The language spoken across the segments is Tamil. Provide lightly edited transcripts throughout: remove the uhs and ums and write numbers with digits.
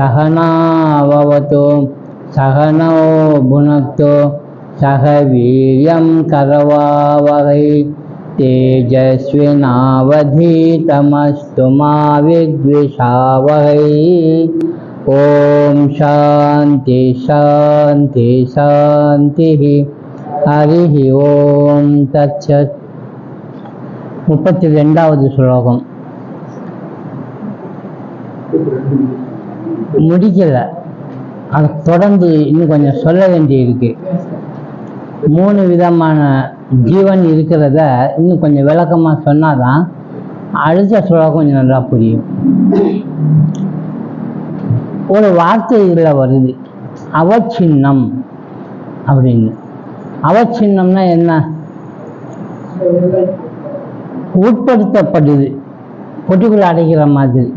சகனாவவதோ சகனோ புனக்தோ சக வீர்யம் கரவாவகை தேஜஸ்வினாவதீதமஸ்து மா வித்விஷாவகை. ஓம் சாந்தி சாந்தி சாந்தி. ஹரி ஓம் தத்சத். 32வது ஸ்லோகம். முடிக்கல, அதை தொடர்ந்து இன்னும் கொஞ்சம் சொல்ல வேண்டியிருக்கு. 3 விதமான ஜீவன் இருக்கிறத இன்னும் கொஞ்சம் விளக்கமாக சொன்னாதான் அடுத்த ஸ்லோகம் கொஞ்சம் நல்லா புரியும். ஒரு வார்த்தை இதில் வருது, அவச்சின்னம் அப்படின்னு. அவச்சின்னம்னா என்ன? உட்படுத்தப்படுது, பொட்டிக்குள்ள அடைக்கிற மாதிரி.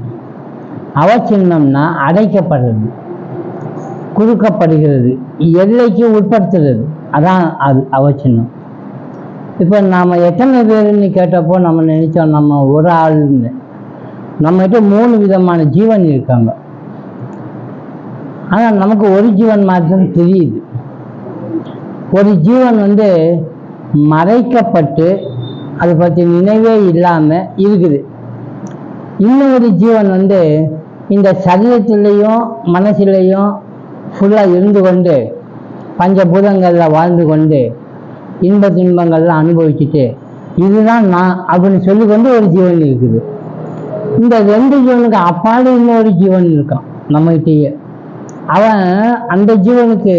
அவச்சின்னம்னா அடைக்கப்படுறது, குறுக்கப்படுகிறது, எல்லைக்கு உட்படுத்துறது, அதான் அது அவச்சின்னம். இப்போ நாம் எத்தனை பேருன்னு கேட்டப்போ நம்ம நினைச்சோம் நம்ம ஒரு ஆளுன்னு. நம்மகிட்ட 3 விதமான ஜீவன் இருக்காங்க. ஆனால் நமக்கு ஒரு ஜீவன் மாதிரி தெரியுது. ஒரு ஜீவன் மறைக்கப்பட்டு அதை பற்றி நினைவே இல்லாமல் இருக்குது. இன்னொரு ஜீவன் இந்த சரீரத்திலையும் மனசிலையும் ஃபுல்லாக இருந்து கொண்டு பஞ்சபூதங்களில் வாழ்ந்து கொண்டு இன்ப துன்பங்கள்லாம் அனுபவிச்சுட்டு இதுதான் நான் அப்படின்னு சொல்லிக்கொண்டு ஒரு ஜீவன் இருக்குது. இந்த 2 ஜீவனுக்கு அப்பாடு இன்னொரு ஜீவன் இருக்கான் நம்மகிட்டயே. அவன் அந்த ஜீவனுக்கு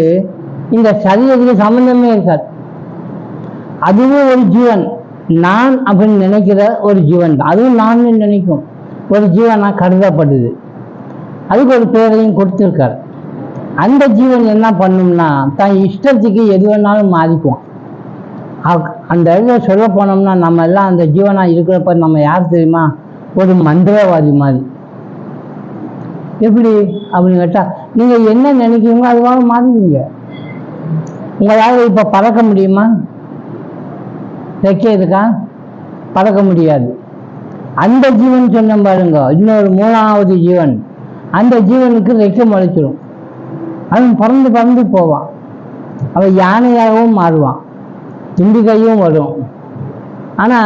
இந்த சரீரத்துக்கு சம்பந்தமே இருக்காது. அதுவும் ஒரு ஜீவன், நான் அப்படின்னு நினைக்கிற ஒரு ஜீவன் தான். அதுவும் நான் நினைக்கும் ஒரு ஜீவனா கருதப்படுது. அதுக்கு ஒரு பேரையும் கொடுத்துருக்காரு. அந்த ஜீவன் என்ன பண்ணும்னா தான் இஷ்டத்துக்கு எது வேணாலும் மாறிக்குவான். அந்த இடத்துல சொல்ல போனோம்னா நம்ம எல்லாம் அந்த ஜீவனா இருக்கிறப்ப நம்ம யார் தெரியுமா? ஒரு மந்திரவாதி மாதிரி. எப்படி அப்படின்னு கேட்டா, நீங்க என்ன நினைக்கிறீங்களோ அதுவாக மாறுவீங்க. உங்களால் இப்ப பறக்க முடியுமா? இருக்கா? பறக்க முடியாது. அந்த ஜீவன் சொன்ன பாருங்க, இன்னொரு 3வது ஜீவன். அந்த ஜீவனுக்கு ரெக்கை முளைச்சிடும். அவன் பறந்து பறந்து போவான். அவன் யானையாகவும் மாறுவான், தும்பிக்கையும் வரும். ஆனா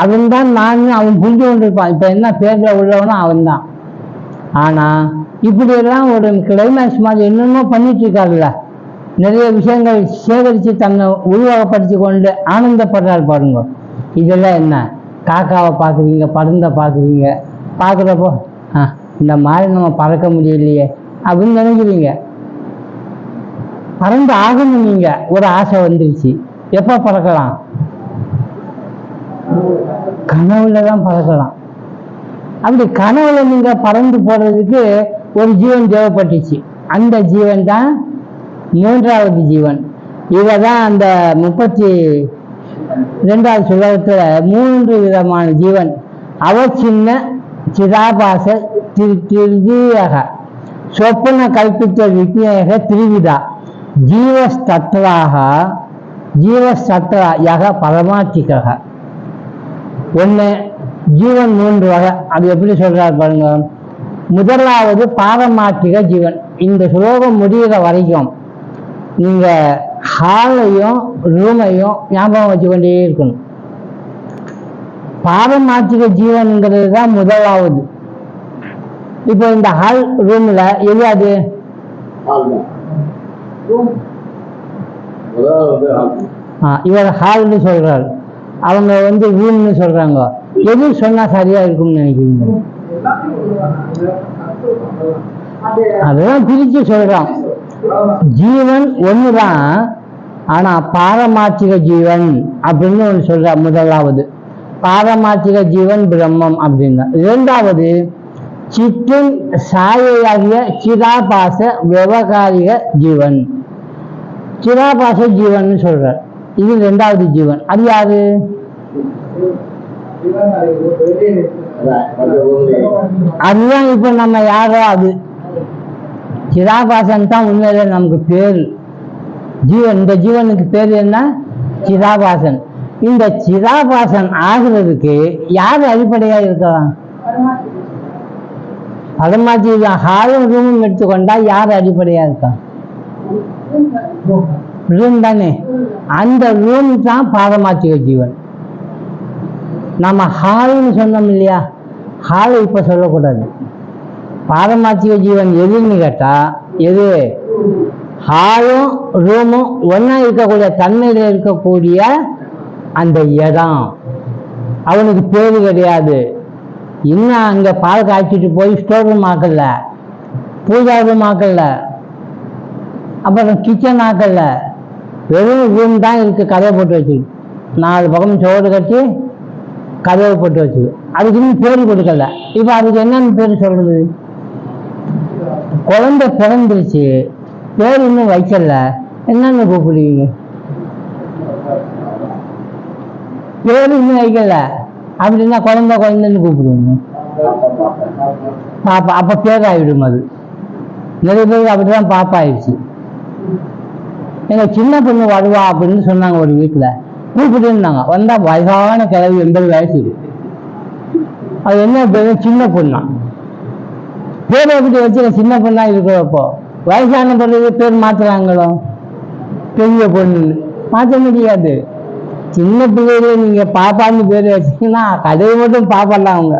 அவன் தான் நான் அவன் புரிஞ்சு கொண்டிருப்பான். இப்ப என்ன பேர்ல உள்ளவனும் அவன் தான். ஆனா இப்படியெல்லாம் ஒரு கிளைமேக்ஸ் மாதிரி என்னென்னமோ பண்ணிட்டு இருக்காருல்ல, நிறைய விஷயங்கள் சேகரித்து தன்னை உருவகப்படுத்தி கொண்டு ஆனந்தப்படுறாரு பாருங்க. இதெல்லாம் என்ன? காக்காவை பார்க்குறீங்க, பருந்தை பார்க்குறீங்க, பார்க்குறப்போ இந்த மாதிரி நம்ம பறக்க முடியலையே அப்படின்னு நினைக்கிறீங்க. பறந்து ஆகணும். நீங்க ஒரு ஆசை வந்துருச்சு, எப்போ பறக்கலாம்? கனவுல தான் பறக்கலாம். அப்படி கனவுல நீங்க பறந்து போறதுக்கு ஒரு ஜீவன் தேவைப்பட்டுச்சு. அந்த ஜீவன் தான் 3வது ஜீவன். இவதான் அந்த 32வது சுலகத்துல 3 விதமான ஜீவன். அவச்சின்ன சிதாபாச திருதியக சொப்பன கல்பித்த விக்னேக திரிவிதா ஜீவஸ்தத்ரா யக பரமாத்திகக. ஒன்று ஜீவன் 3 வகை. அது எப்படி சொல்றாரு பாருங்க. முதலாவது பாரமார்த்திக ஜீவன். இந்த சுலோகம் முடிகிற வரைக்கும் நீங்க ஹாலையும் ரூமையும் ஞாபகம் வச்சு கொண்டே இருக்கணும். பாரமார்த்திக ஜீவன்ங்கிறது தான் முதலாவது. இப்போ இந்த ஹால் ரூம்ல எது? அது இவர் ஹால்னு சொல்றாரு, அவங்க ரூம்னு சொல்றாங்க. எது சொன்னா சரியா இருக்கும்னு நினைக்கிறீங்க? அதெல்லாம் பிரிச்சு சொல்றான். ஜீவன் ஒண்ணுதான், ஆனா பாரமார்த்திக ஜீவன் அப்படின்னு ஒன்று சொல்ற. முதலாவது பாரமார்த்திக ஜீவன் பிரம்மம் அப்படின்னா. 2வது சித்தின் சாயையாகிய சிதாபாச விவகாரிக ஜீவன். சிதாபாச ஜீவன் சொல்றார். இது 2வது ஜீவன். அது யாரு? அதுதான் இப்ப நம்ம யாரோ அது சிதாபாசன் தான் உண்மையில நமக்கு பேரு. ஜீவன், இந்த ஜீவனுக்கு பேரு என்ன? சிதாபாசன். இந்த சிதாபாசன் ஆகிறதுக்கு யார் அடிப்படையா இருக்கலாம்? பரமாத்மா ஹாலும் ரூமும் எடுத்துக்கொண்டா யார் அடிப்படையா இருக்கா? ரூம் தானே. அந்த ரூம் தான் பாரமார்த்திக ஜீவன். நம்ம ஹால்னு சொன்னோம் இல்லையா, ஹாலை இப்ப சொல்லக்கூடாது. பாரமார்த்திக ஜீவன் எதுன்னு கேட்டா, எது ஹாலும் ரூமும் ஒன்னா இருக்கக்கூடிய தன்மையில இருக்கக்கூடிய அந்த இடம். அவனுக்கு பேரு கிடையாது. இன்னும் அங்க பால் காய்ச்சிட்டு போய் ஸ்டோர் ரூம் ஆக்கல, பூஜா ரூம் ஆக்கல, அப்புறம் கிச்சன் ஆக்கல, வெறும் ரூம் தான் இருக்கு. கதவை போட்டு வச்சு 4 பக்கம் சோறு கட்டி கதவை போட்டு வச்சு, அதுக்கு இன்னும் பேர் கொடுக்கல. இப்ப அதுக்கு என்னன்னு பேர் சொல்றது? குழந்தை பிறந்துருச்சு, பேர் இன்னும் வைக்கல, என்னன்னு கூப்பிடுவீங்க? பேர் இன்னும் வைக்கல அப்படின்னா குழந்தைன்னு கூப்பிடுவோங்க. பாப்பா, அப்ப பேர் ஆயிடும். அது நிறைய பேருக்கு அப்படிதான் பாப்பா ஆயிடுச்சு. எங்க சின்ன பொண்ணு வருவா அப்படின்னு சொன்னாங்க ஒரு வீட்டுல, கூப்பிட்டுருந்தாங்க. வந்தா வயசான கிழவி, 80 வயசு. அது என்ன பேரு? சின்ன பொண்ணா. பேரை எப்படி வச்சு சின்ன பொண்ணா இருக்கிறப்போ வயசான பிறகு பேர் மாத்துறாங்களோ? பெரிய பொண்ணு மாற்ற முடியாது. சின்ன பிள்ளைகளே நீங்க பாப்பான்னு பேர் வச்சீங்கன்னா கதையை மட்டும் பாப்பாலாம் அவங்க.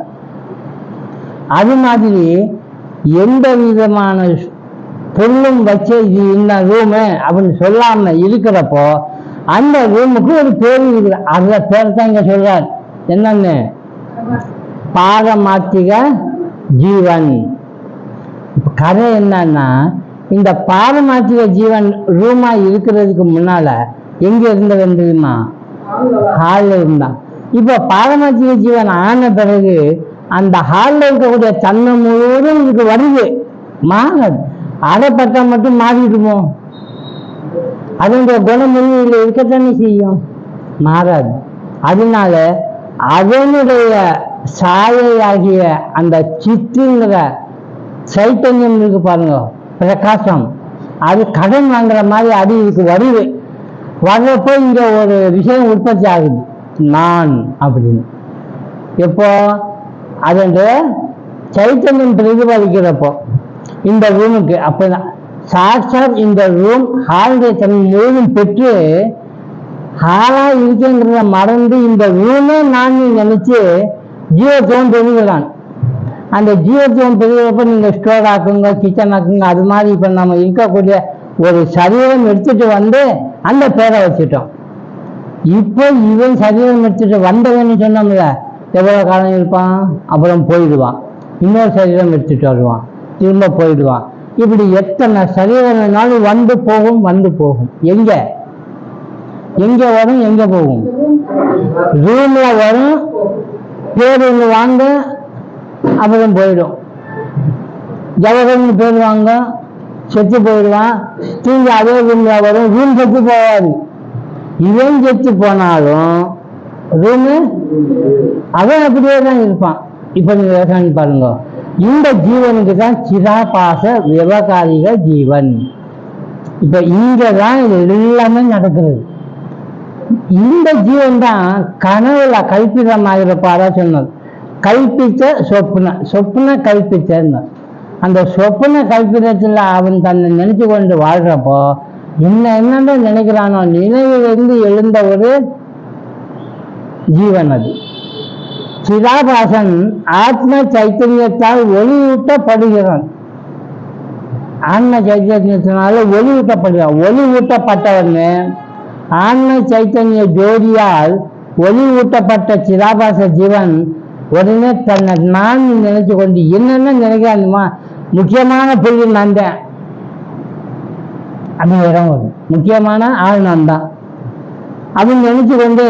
அது மாதிரி எந்த விதமான பொருளும் வச்சு இது இந்த ரூமு அப்படின்னு சொல்லாம இருக்கிறப்போ அந்த ரூமுக்கு ஒரு பேர் இருக்குது. அந்த பேர் தான் இங்க சொல்றார். என்னன்னு? பாரமார்த்திக ஜீவன். கதை என்னன்னா, இந்த பாரமார்த்திக ஜீவன் ரூமா இருக்கிறதுக்கு முன்னால எங்க இருந்தவன் தெரியுமா? ஹால்ல இருந்தான். இப்ப பாரமார்த்திக ஜீவன் ஆன பிறகு அந்த ஹால்ல இருக்கக்கூடிய தன்மை முழுவதும் இதுக்கு வருது. மாறாது. அடைப்பட்டா மட்டும் மாறிடுமோ? அதனுடைய குணமொழியில் இருக்கத்தானே செய்யும், மாறாது. அதனால அதனுடைய சாயையாகிய அந்த சித்துங்கிற சைத்தன்யம் இருக்கு பாருங்க, பிரகாசம், அது கடன் வாங்குற மாதிரி அது இதுக்கு வருது. வர்றப்போ இங்க ஒரு விஷயம் உற்பத்தி ஆகுது, நான் அப்படின்னு. எப்போ? அதனுடைய சைத்தன்யம் பிரதிபலிக்கிறப்போ இந்த ரூமுக்கு. அப்பதான் சாட்சாத் இந்த ரூம் ஹாலுடைய தன்மை முழுவதும் பெற்று ஹாலா இருக்குங்கிறத மறந்து இந்த ரூமே நான் நினைச்சு ஜீவத்துவம் பெறுகிறான். அந்த ஜீவத்துவம் பெறுகிறப்ப நீங்க ஸ்டோர் ஆக்குங்க, கிச்சன் ஆக்குங்க, அது மாதிரி இப்ப நம்ம இருக்கக்கூடிய ஒரு சரீரம் எடுத்துட்டு வந்து அந்த பேரை வச்சுட்டோம். இப்போ இவன் சரீரம் எடுத்துட்டு வந்தவன்னு சொன்னோம்ல, எவ்வளவு காலம் இருப்பான், அப்புறம் போயிடுவான். இன்னொரு சரீரம் எடுத்துட்டு வருவான், திரும்ப போயிடுவான். இப்படி எத்தனை சரீரம்னாலும் வந்து போகும், வந்து போகும். எங்க எங்க வரும், எங்க போகும்? ரூம்ல வரும், பேர் வாங்க, அப்புறம் போயிடும். ஜவஹர்னு பேர் வாங்க, செத்து போயிடுவான். திரும்பி அதே ரூம்ல வரும், ரூம் செத்து போகாது. இவன் செத்து போனாலும் ரூமு அவன் அப்படியே தான் இருப்பான். இப்ப நீங்க யோசனை பாருங்க, இந்த ஜீவனுக்கு தான் சிதாபாச விவகாரிக ஜீவன். இப்ப இங்கதான் இது எல்லாமே நடக்கிறது. இந்த ஜீவன் தான் கனவுல கல்பிதமாகிறப்ப அதான் சொன்னது, கல்பித்த சொப்ன, சொப்ன கல்பித்த. அந்த சொப்ன கல்பிதத்துல அவன் தன்னை நினைச்சு கொண்டு வாழ்றப்போ என்னென்ன நினைக்கிறானோ நினைவிலிருந்து எழுந்த ஒரு ஜீவன் அது. சிதாபாசன் ஆத்ம சைத்தன்யத்தால் ஒளியூட்டப்படுகிறான். ஆன்ம சைத்தன்யத்தினால ஒளியூட்டப்படுகிறான். ஒளியூட்டப்பட்டவன் ஆன்ம சைத்தன்ய ஜோதியால் ஒளியூட்டப்பட்ட சிதாபாச ஜீவன் உடனே தன்னை நான் நினைச்சு கொண்டு என்னென்ன நினைக்கிறான்மா, முக்கியமான புள்ளி நான் தான். அந்த இடம் வரும், முக்கியமான ஆள் நான் தான் அப்படின்னு நினைச்சு கொண்டு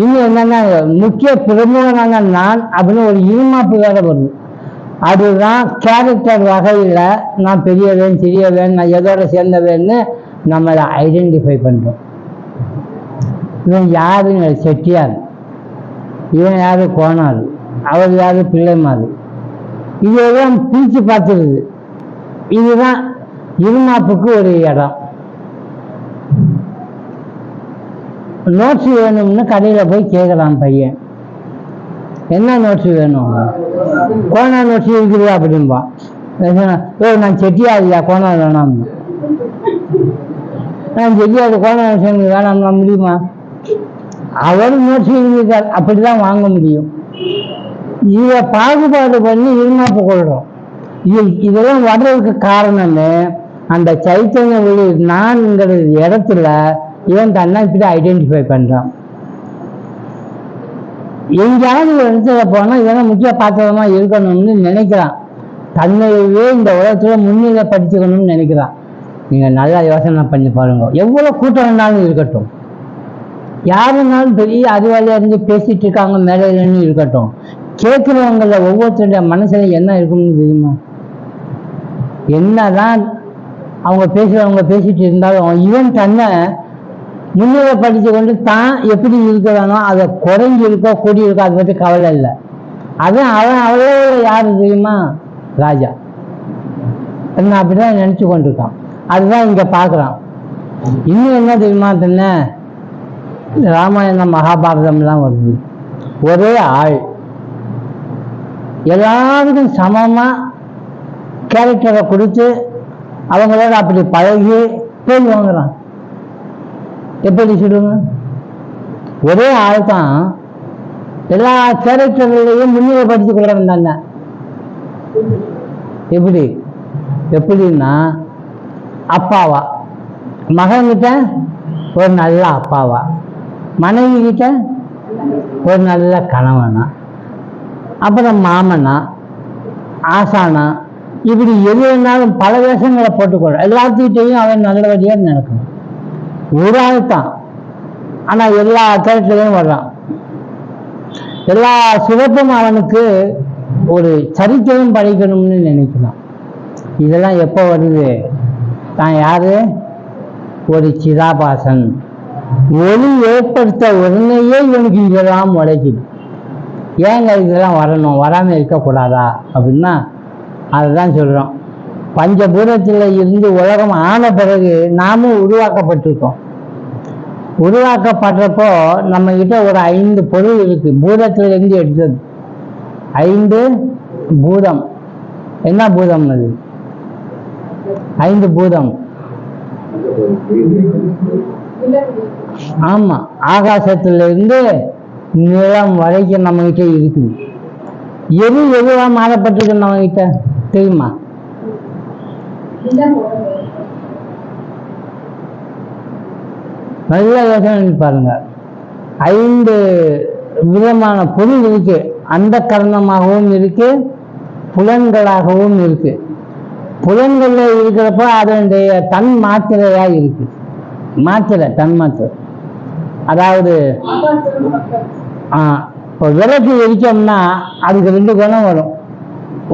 இன்னும் என்னன்னா முக்கிய பிரமுகனான நான் அப்படின்னு ஒரு இருமாப்பு வேற வருது. அதுதான் கேரக்டர் வகையில் நான் பெரியவன் சிறியவன், நான் எதோட சேர்ந்தவன்னு நம்மளை ஐடென்டிஃபை பண்றோம். இவன் யாருன்னு செட்டியார், இவன் யாரு கோனார், அவர் யாரு பிள்ளைமாறு, இதெல்லாம் பிரிச்சு பார்த்துருது. இதுதான் இருமாப்புக்கு ஒரு இடம். நோட்ஸ் வேணும்னு கடையில் போய் கேட்குறான் பையன். என்ன நோட்ஸ் வேணும்? கோனா நோட்ஸ் இருக்குதா அப்படின்பா. நான் செட்டியாதியா கோனா வேணாம், நான் செட்டியாது கோனா நோட்ஸ் எனக்கு வேணாம்னா முடியுமா? அவர் நோட்ஸ் இருக்கார், அப்படிதான் வாங்க முடியும். இதை பாகுபாடு பண்ணி இருமாப்பு கொள்றோம். இதெல்லாம் வர்றதுக்கு காரணமே அந்த சைத்தன்ய ஒளி நான்ங்கிற இடத்துல இவன் தன்னை இப்படி ஐடென்டிஃபை பண்றான். எங்கேயாவது ஒரு இடத்துல போனா இதெல்லாம் முக்கிய பாத்திரமா இருக்கணும்னு நினைக்கிறான். தன்னையவே இந்த உலகத்துல முன்னிலை படிச்சுக்கணும்னு நினைக்கிறான். நீங்க நல்லா யோசனை பண்ணி பாருங்க. எவ்வளவு கூட்டம் வேணாலும் இருக்கட்டும், யாருனாலும் பெரிய அறிவாளியா இருந்து பேசிட்டு இருக்காங்க மேலையிலன்னு இருக்கட்டும், கேட்கிறவங்கள ஒவ்வொருத்தருடைய மனசுல என்ன இருக்கும்னு தெரியுமா? என்னதான் அவங்க பேசிட்டு இருந்தாலும் இவன் தன்னை முன்னிலை படிச்சு கொண்டு தான் எப்படி இருக்கிறானோ அதை குறைஞ்சி இருக்கோ கூடி இருக்கோ அதை பற்றி கவலை இல்லை. அதான் அவன் அவ்வளோ யாரு தெரியுமா? ராஜா. என்ன அப்படிதான் நினைச்சு கொண்டிருக்கான். அதுதான் இங்க பாக்குறான். இன்னும் என்ன தெரியுமா? தன்ன ராமாயணம் மகாபாரதம்லாம் வருது. ஒரே ஆள் எல்லாருக்கும் சமமா கேரக்டரை கொடுத்து அவங்களோட அப்படி பழகி பேர் வாங்குறான். எப்படி சொல்லுங்க? ஒரே ஆள் தான் எல்லா கேரக்டர்களையும் முன்னிலைப்படுத்திக் கொள்றவன் தானே. எப்படின்னா அப்பாவா, மகன்கிட்ட ஒரு நல்ல அப்பாவா, மனைவி கிட்ட ஒரு நல்ல கணவனா, அப்புறம் மாமனா, ஆசானா, இப்படி எது வேணாலும் பல வேஷங்களை போட்டுக்கொள்ள எல்லாத்துக்கிட்டையும் அவன் நல்லபடியா நடக்கணும். ஒரு ஆள் தான், ஆனா எல்லா கேரக்டர்லையும் வர்றான். எல்லா சிறப்பும் அவனுக்கு ஒரு சரித்திரம் படிக்கணும்னு நினைக்கலாம். இதெல்லாம் எப்போ வருது? தான் யாரு? ஒரு சிதாபாசன் ஒளி ஏற்படுத்த உடனேயே இவனுக்கு இதெல்லாம் உழைக்குது. ஏங்க இதெல்லாம் வரணும், வராமல் இருக்கக்கூடாதா அப்படின்னா அதுதான் சொல்றோம். பஞ்சபூதத்தில் இருந்து உலகம் ஆன பிறகு நாமும் உருவாக்கப்பட்டிருக்கோம். உருவாக்கப்படுறப்போ நம்ம கிட்ட ஒரு 5 பொருள் இருக்கு. பூதத்துல இருந்து எடுத்தது 5 பூதம். என்ன பூதம் அது? 5 பூதம். ஆமா, ஆகாசத்துல இருந்து நிலம் வரைக்கும் நம்ம கிட்ட இருக்குது. எதுவா மாறப்பட்டிருக்கு நம்ம கிட்ட தெரியுமா? நல்ல யோசனை பாருங்க. 5 விதமான பொருள் இருக்கு. அந்த கரணமாகவும் இருக்கு, புலன்களாகவும் இருக்கு. புலன்கள்ல இருக்கிறப்ப அதனுடைய தன் மாத்திரையா இருக்கு. தன் மாத்திரை. அதாவது விளக்கு எரிச்சோம்னா அதுக்கு 2 குணம் வரும்.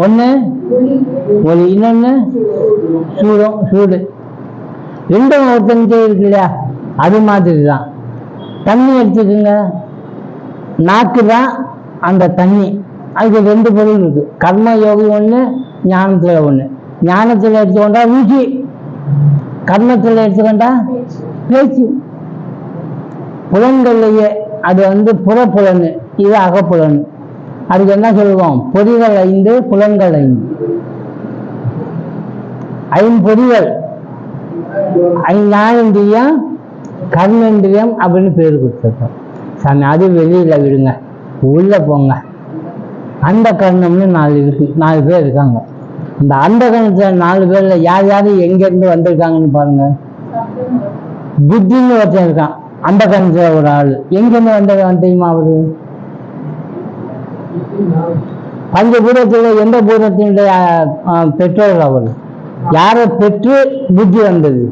ஒண்ணு ஒளி, இன்னொன்னு சூடு. 2 ஒருத்தன்கிட்ட இருக்கு இல்லையா? அது மாதிரி தான். தண்ணி எடுத்துக்குங்க, நாக்கு தான் அந்த தண்ணி. அதுக்கு 2 பொருள் இருக்கு. கர்ம யோகி ஒண்ணு, ஞானத்துல ஒண்ணு. ஞானத்துல எடுத்துக்கொண்டா ஊசி, கர்மத்துல எடுத்துக்கொண்டா பேச்சு. புலன்கள்லையே அது புறப்புலன்னு, இது அகப்புலன். அதுக்கு என்ன சொல்லுவோம்? பொறிகள் 5, புலன்கள் 5. 5 பொறிகள், 5 ஞானேந்திரியம், கர்மேந்திரியம் அப்படின்னு பேர் கொடுத்துருக்கோம். சாமி அது வெளியில விடுங்க, உள்ள போங்க. அந்த கர்ணம்னு 4 இருக்கு. 4 பேர் இருக்காங்க. இந்த அந்த கர்ணத்துல 4 பேர்ல யார் யாரு எங்க இருந்து வந்திருக்காங்கன்னு பாருங்க. புத்தின்னு ஒருத்தன் இருக்கான். அந்த கர்ணத்துல ஒரு ஆளு எங்க இருந்து வந்தவன் தெரியுமா? அவரு பஞ்சபூதத்துல எந்த பூதத்தினுடைய பெற்றோர்? அவர் யாரை பெற்று புத்தி வந்தது?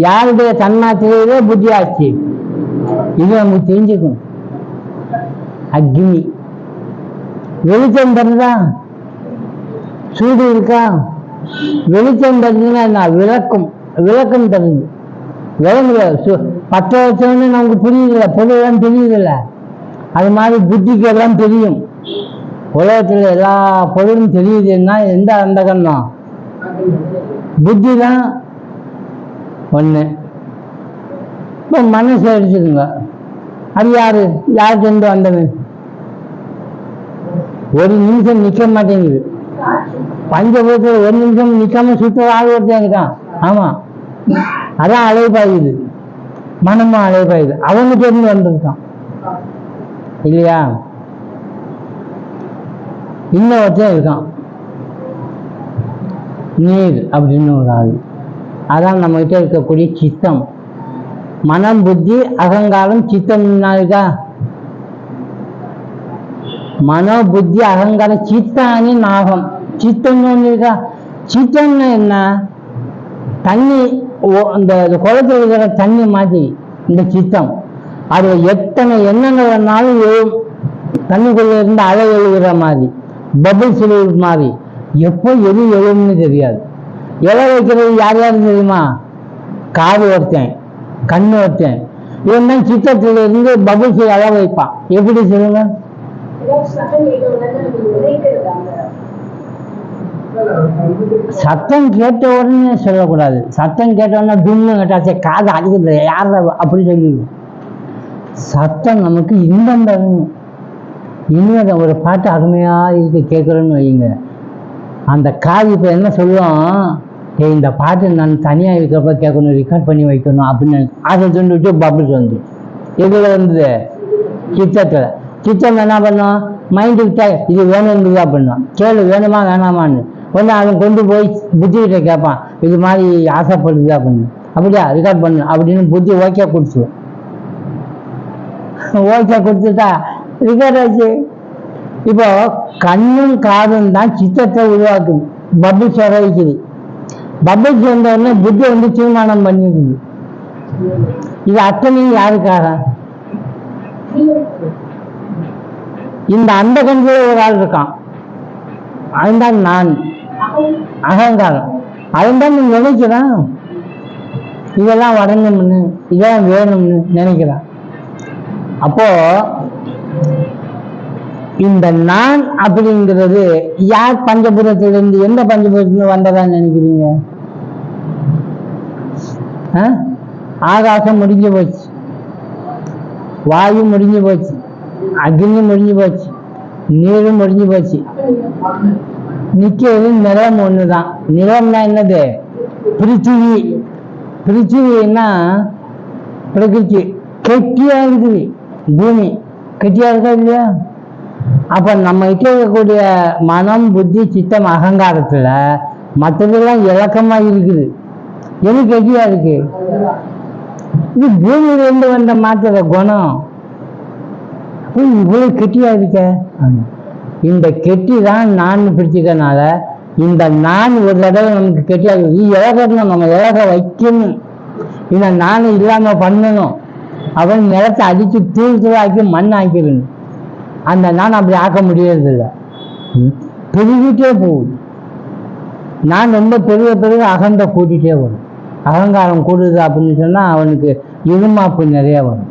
யாருடைய தன்மாத்திரையிலே புத்தி ஆச்சு? இது நமக்கு தெரிஞ்சுக்கணும். அக்னி வெளிச்சம் தருதா? சூடு இருக்கா? வெளிச்சம் தருதுன்னா என்ன? விளக்கம் தருது. விளங்குல பற்ற வச்சோன்னு நமக்கு புரியுதில்ல, பொருளெல்லாம் தெரியுதில்ல. அது மாதிரி புத்திக்கு எல்லாம் தெரியும். உலகத்துல எல்லா பொருளும் தெரியுதுன்னா எந்த அந்த கண்ணம்? புத்தி தான் ஒண்ணு. இப்போ மனசை எடுத்துக்கோங்க. அது யாருக்கு வந்தவன்? ஒரு நிமிஷம் நிக்க மாட்டேங்குது. பஞ்சபூதத்தில் ஒரு நிமிஷம் நிக்காம சுத்த ஆள் ஒருத்தன் இருக்கான். ஆமா, அதான் அலைபாயுது, மனமும் அலைபாயுது. அவங்கிட்ட இருந்து வந்திருக்கான் இல்லையா? இன்னொருத்தன் இருக்கான் நீர் அப்படின்னு ஒரு ஆள். அதான் நம்ம கிட்ட இருக்கக்கூடிய சித்தம். மனம், புத்தி, அகங்காரம், சித்தம் இருக்கா? மனோ, புத்தி, அகங்காரம், சித்தானி நாகம். சித்தம்னு ஒண்ணு இருக்கா? சித்தம்னு என்ன? தண்ணி, இந்த குளத்தில் இருக்கிற தண்ணி மாதிரி இந்த சித்தம். அது எத்தனை எண்ணங்கள் வேணாலும் எழும். தண்ணிக்குள்ள இருந்து அலை எழுகிற மாதிரி, பபிள்ஸ் எழுகிற மாதிரி. எப்போ எது எழும்னு தெரியாது. எழ வைக்கிறது யார் யாரும் தெரியுமா? காது ஒருத்தன், கண்ணு ஒருத்தன். இவன் தான் சித்தத்துல இருந்து பபிள்ஸ் எழ வைப்பான். எப்படி சொல்லுங்க? சத்தம் கேட்ட உடனே சொல்லக்கூடாது. சத்தம் கேட்ட உடனே துண்ணு கேட்டாச்சே காது அடிக்கிறது யார அப்படி சொல்லிடுவோம். சத்தம் நமக்கு இன்பம் தரணும். இனிமே ஒரு பாட்டு அருமையா இருக்கு கேட்கறோன்னு வைங்க, அந்த காது இப்ப என்ன சொல்லுவோம், இந்த பாட்டு நான் தனியா இருக்கிறப்ப கேட்கணும், ரெக்கார்ட் பண்ணி வைக்கணும் அப்படின்னு அதை சொல்லிட்டு பபிள்ஸ் வந்து எதுல வந்தது? சித்தத்துல. சித்தம் என்ன பண்ணும்? மைண்டுக்கிட்ட இது வேணும்னுதா பண்ணும். கேளு வேணுமா வேணாமான்னு. ஒன்று அவன் கொண்டு போய் புத்திகிட்ட கேட்பான், இது மாதிரி ஆசைப்படுதா பண்ணு, அப்படியா ரெக்கார்ட் பண்ணு அப்படின்னு புத்தி ஓகே கொடுத்துருவோம். ஓகே கொடுத்துட்டா ரெக்கார்ட் ஆச்சு. இப்போ கண்ணும் காதும் தான் சித்தத்தை உருவாக்குது, பபிள்ஸ் வர வைக்குது. பபிள்ஸ் வந்த உடனே புத்தி வந்து தீர்மானம் பண்ணிருக்குது. இது அத்தனையும் யாருக்காக? இந்த அந்த கண்கள ஒரு ஆள் இருக்கான், அதுதான் நான், அகங்காரம். அதுதான் நீ நினைக்கிறான் இதெல்லாம் வரணும்னு, இதெல்லாம் வேணும்னு நினைக்கிறான். அப்போ இந்த நான் அப்படிங்கிறது யார் பஞ்சபூதத்திலிருந்து, எந்த பஞ்சபூதத்திலிருந்து வந்ததான்னு நினைக்கிறீங்க? ஆகாசம் முடிஞ்சு போச்சு, வாயு முடிஞ்சு போச்சு, அக்னி முடிஞ்சு போச்சு, நீரும் முடிஞ்சு போச்சு. நிக்கிறது நிலம் ஒண்ணுதான். நிலம்னா என்னது? பிருத்திவி. பிருத்திவின்னா பிரகிருதி. கெட்டியா இருக்குது பூமி, கெட்டியா இருக்கா இல்லையா? அப்ப நம்ம கிட்ட இருக்கக்கூடிய மனம், புத்தி, சித்தம், அகங்காரத்துல மற்றதெல்லாம் இலக்கமா இருக்குது. எது கெட்டியா இருக்கு? இது பூமியிலிருந்து வந்த மாத்திர குணம். இவ்வளவு கெட்டியா இருக்க. இந்த கெட்டி தான் நான் பிடிச்சிக்கனால இந்த நான் ஒரு தடவை நமக்கு கெட்டியா இருக்கு. இழகணும், நம்ம இழக வைக்கணும். இந்த நான் இல்லாம பண்ணணும். அவன் நிலத்தை அடிச்சு தூள் தூளாக்கி மண் ஆக்கிடணும். அந்த நான் அப்படி ஆக்க முடியறதில்லை, பெருகிட்டே போகுது. நான் ரொம்ப பெரிய பெரிய அகந்த கூட்டிகிட்டே வரும். அகங்காரம் கூடுது அப்படின்னு சொன்னா அவனுக்கு இருமாப்பு நிறைய வரும்.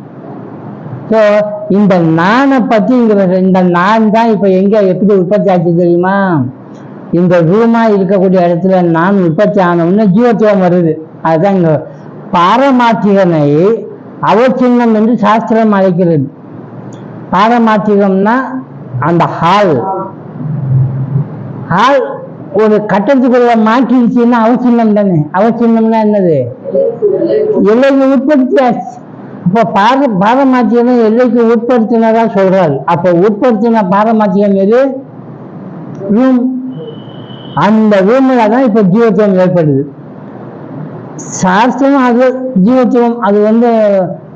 ஸோ இந்த நானை பற்றிங்கிறது, இந்த நான் தான் இப்போ எங்கே எப்படி உற்பத்தி ஆச்சு தெரியுமா? இந்த ரூமா இருக்கக்கூடிய இடத்துல நான் உற்பத்தி ஆனவுன்னு ஜீவத்துவம் வருது. அதுதான் இங்க பாரமார்த்திகனை அவச்சின்னம் என்று சாஸ்திரம் அழைக்கிறது. பாரமார்த்திகம்னா அந்த ஹால் ஒரு கட்டத்துக்குள்ள மாற்றிடுச்சுன்னா அவச்சின்னம் தானே. அவச்சின்னம்னா என்னது? எல்லைக்கு உட்படுத்தியாச்சு. இப்போ பாரமார்த்திகம் எல்லைக்கு உட்படுத்தினதா சொல்றாரு. அப்போ உட்படுத்தின பாரமார்த்திகம் எது? ரூம். அந்த ரூம்ல தான் இப்ப ஜீவத்துவம் ஏற்படுது. சாஸ்திரம் அது ஜீவத்துவம், அது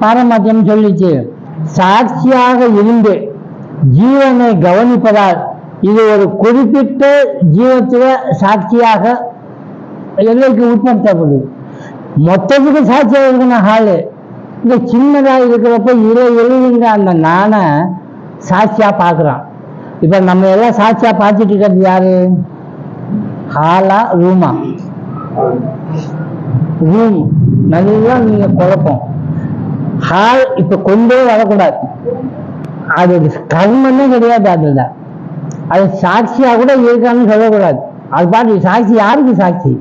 பாரமார்த்தியம் சொல்லிச்சு. சாட்சியாக இருந்து ஜீவனை கவனிப்பதால் இது ஒரு குறிப்பிட்ட ஜீவத்துவ சாட்சியாக எல்லைக்கு உட்படுத்தப்படுது. மொத்தத்துக்கு சாட்சியாக இருக்கணும் ஹாலு. இந்த சின்னதா இருக்கிறப்ப எழுதுங்க அந்த நானை சாட்சியா பாக்குறான். இப்ப நம்ம எல்லாம் சாட்சியா பார்த்துட்டு இருக்கிறது யாரு? ஹாலா ரூமா? ரூம் நல்லா நீங்க குழப்பம். ஹால் இப்ப கொண்டே வரக்கூடாது, அது கர்மமே கிடையாது. அதுல அது சாட்சியா கூட இருக்கான்னு சொல்லக்கூடாது. அது பாட்டு சாட்சி யாருக்கு சாட்சி?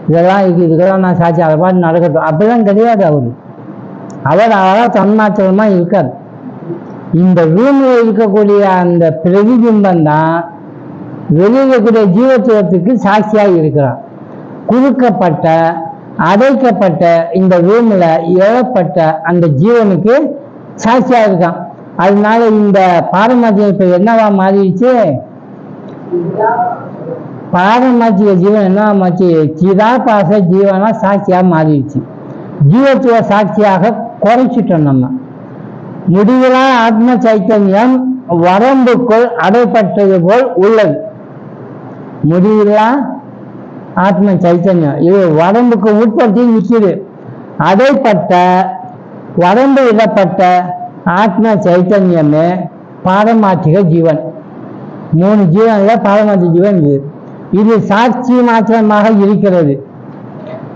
இதெல்லாம் இருக்கு, இதுக்கெல்லாம் நான் சாட்சி, அதை பாட்டு நடக்கட்டும் அப்படிலாம் கிடையாது. அவரு அவர் தன்மாத்திரமா இருக்காது. இந்த ரூம்ல இருக்கக்கூடிய அந்த பிரதிபிம்பம் தான் வெளியில் இருக்கக்கூடிய ஜீவத்துவத்துக்கு சாட்சியாக இருக்கிறான். குறுக்கப்பட்ட அடைக்கப்பட்ட இந்த ரூம்ல எழப்பட்ட அந்த ஜீவனுக்கு சாட்சியா இருக்கான். அதனால இந்த பாரமாத்தியம் இப்ப என்னவா மாறிடுச்சு? பாரமாத்திய ஜீவன் என்னவா மாற்றி? சிதாபாச ஜீவனா சாட்சியா மாறிடுச்சு. ஜீவத்துவ சாட்சியாக குறைச்சிட்டோம் நம்ம. முடிவிலா ஆத்ம சைத்தன்யம் வரம்புக்குள் அடைப்பட்டது போல் உள்ளது. முடிவிலா ஆத்ம சைத்தன்யம் இது வரம்புக்கு உட்பட்டு நிற்குது. அடைப்பட்ட வரம்பு இடப்பட்ட ஆத்ம சைத்தன்யமே பாரமாத்திக ஜீவன். 3 ஜீவன்ல பாரமாத்திக ஜீவன் இது சாட்சி மாத்திரமாக இருக்கிறது.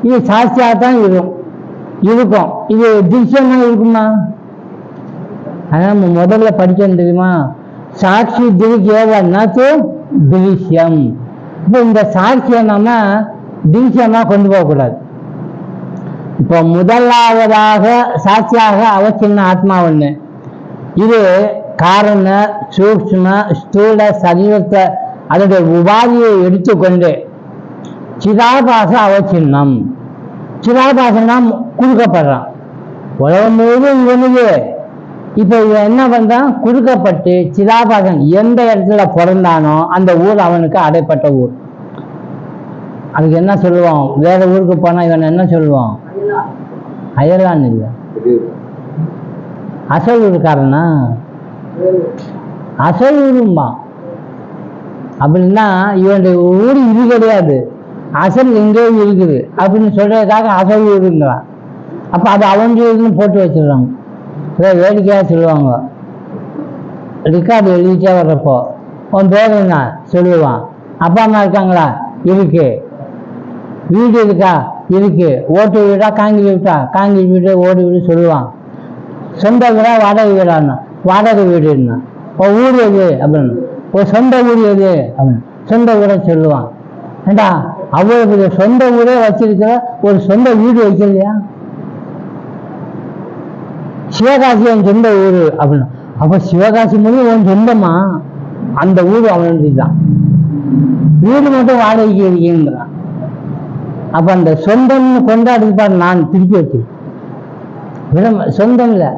இது சாட்சியாகத்தான் இருக்கும். இது திருஷ்யமா இருக்குமா? அதான் முதல்ல படிச்சோம் தெரியுமா? சாட்சி திருஷ்யம்னாச்சு திருஷ்யம். இப்போ இந்த சாட்சியை நம்ம திருஷ்யமா கொண்டு போகக்கூடாது. இப்போ முதலாவதாக சாட்சியாக அவசின்ன ஆத்மா ஒண்ணு. இது காரண சூக்ஷ்ம ஸ்தூல சரீரத்தை அதனுடைய உபாதியை எடுத்துக்கொண்டு சிதாபாச அவசின்னம். சிதாபாசனா குறுக்கப்படுறான். உலகம் முழுவதும் இவனுக்கு இப்ப இவன் என்ன பண்றான்? குறுக்கப்பட்டு சிதாபாசன் எந்த இடத்துல பிறந்தானோ அந்த ஊர் அவனுக்கு அடைப்பட்ட ஊர். அதுக்கு என்ன சொல்லுவான்? வேற ஊருக்கு போனா இவன் என்ன சொல்லுவான்? அயலான்னு இல்லை, அசல் ஊருக்காரனா அசல் ஊரும்பா. அப்படின்னா இவனுடைய ஊர் இது கிடையாது, அசல் எங்கேயோ இருக்குது அப்படின்னு சொல்றதுக்காக அசல் ஊருங்கிறான். அப்ப அது அவன் போட்டு வச்சிடுறாங்க. வேடிக்கையாக சொல்லுவாங்க. ரெக்கார்டு எழுதிட்டே வர்றப்போ உன் பேர் என்ன சொல்லுவான். அப்பா அம்மா இருக்காங்களா? இருக்கு. வீடு இருக்கா? இருக்கு. ஓட்டு வீடா காங்கில் வீட்டா? காங்கில் வீடு ஓட்டு வீடு சொல்லுவான். சொந்த வீடா வாடகை வீடான்னா? வாடகை வீடுன்னா. ஊர் எது அப்படின்னு, ஒரு சொந்த ஊர் எது அப்படின்னு சொந்த ஊரை சொல்லுவான். ஏண்டா அவ்வளவு சொந்த ஊரே வச்சிருக்கிற ஒரு சொந்த வீடு வைக்கலையா? சிவகாசி அவன் சொந்த ஊரு அப்படின்னு. அப்ப சிவகாசி மொழி அவன் சொந்தமா? அந்த ஊர் அவனுடைய தான். வீடு மட்டும் வாடகைக்கு இருக்கேங்கிறான். அப்ப அந்த சொந்தம்னு கொண்டாடுப்பார். நான் திருப்பி வச்சிருக்கேன் சொந்தம் இல்லை.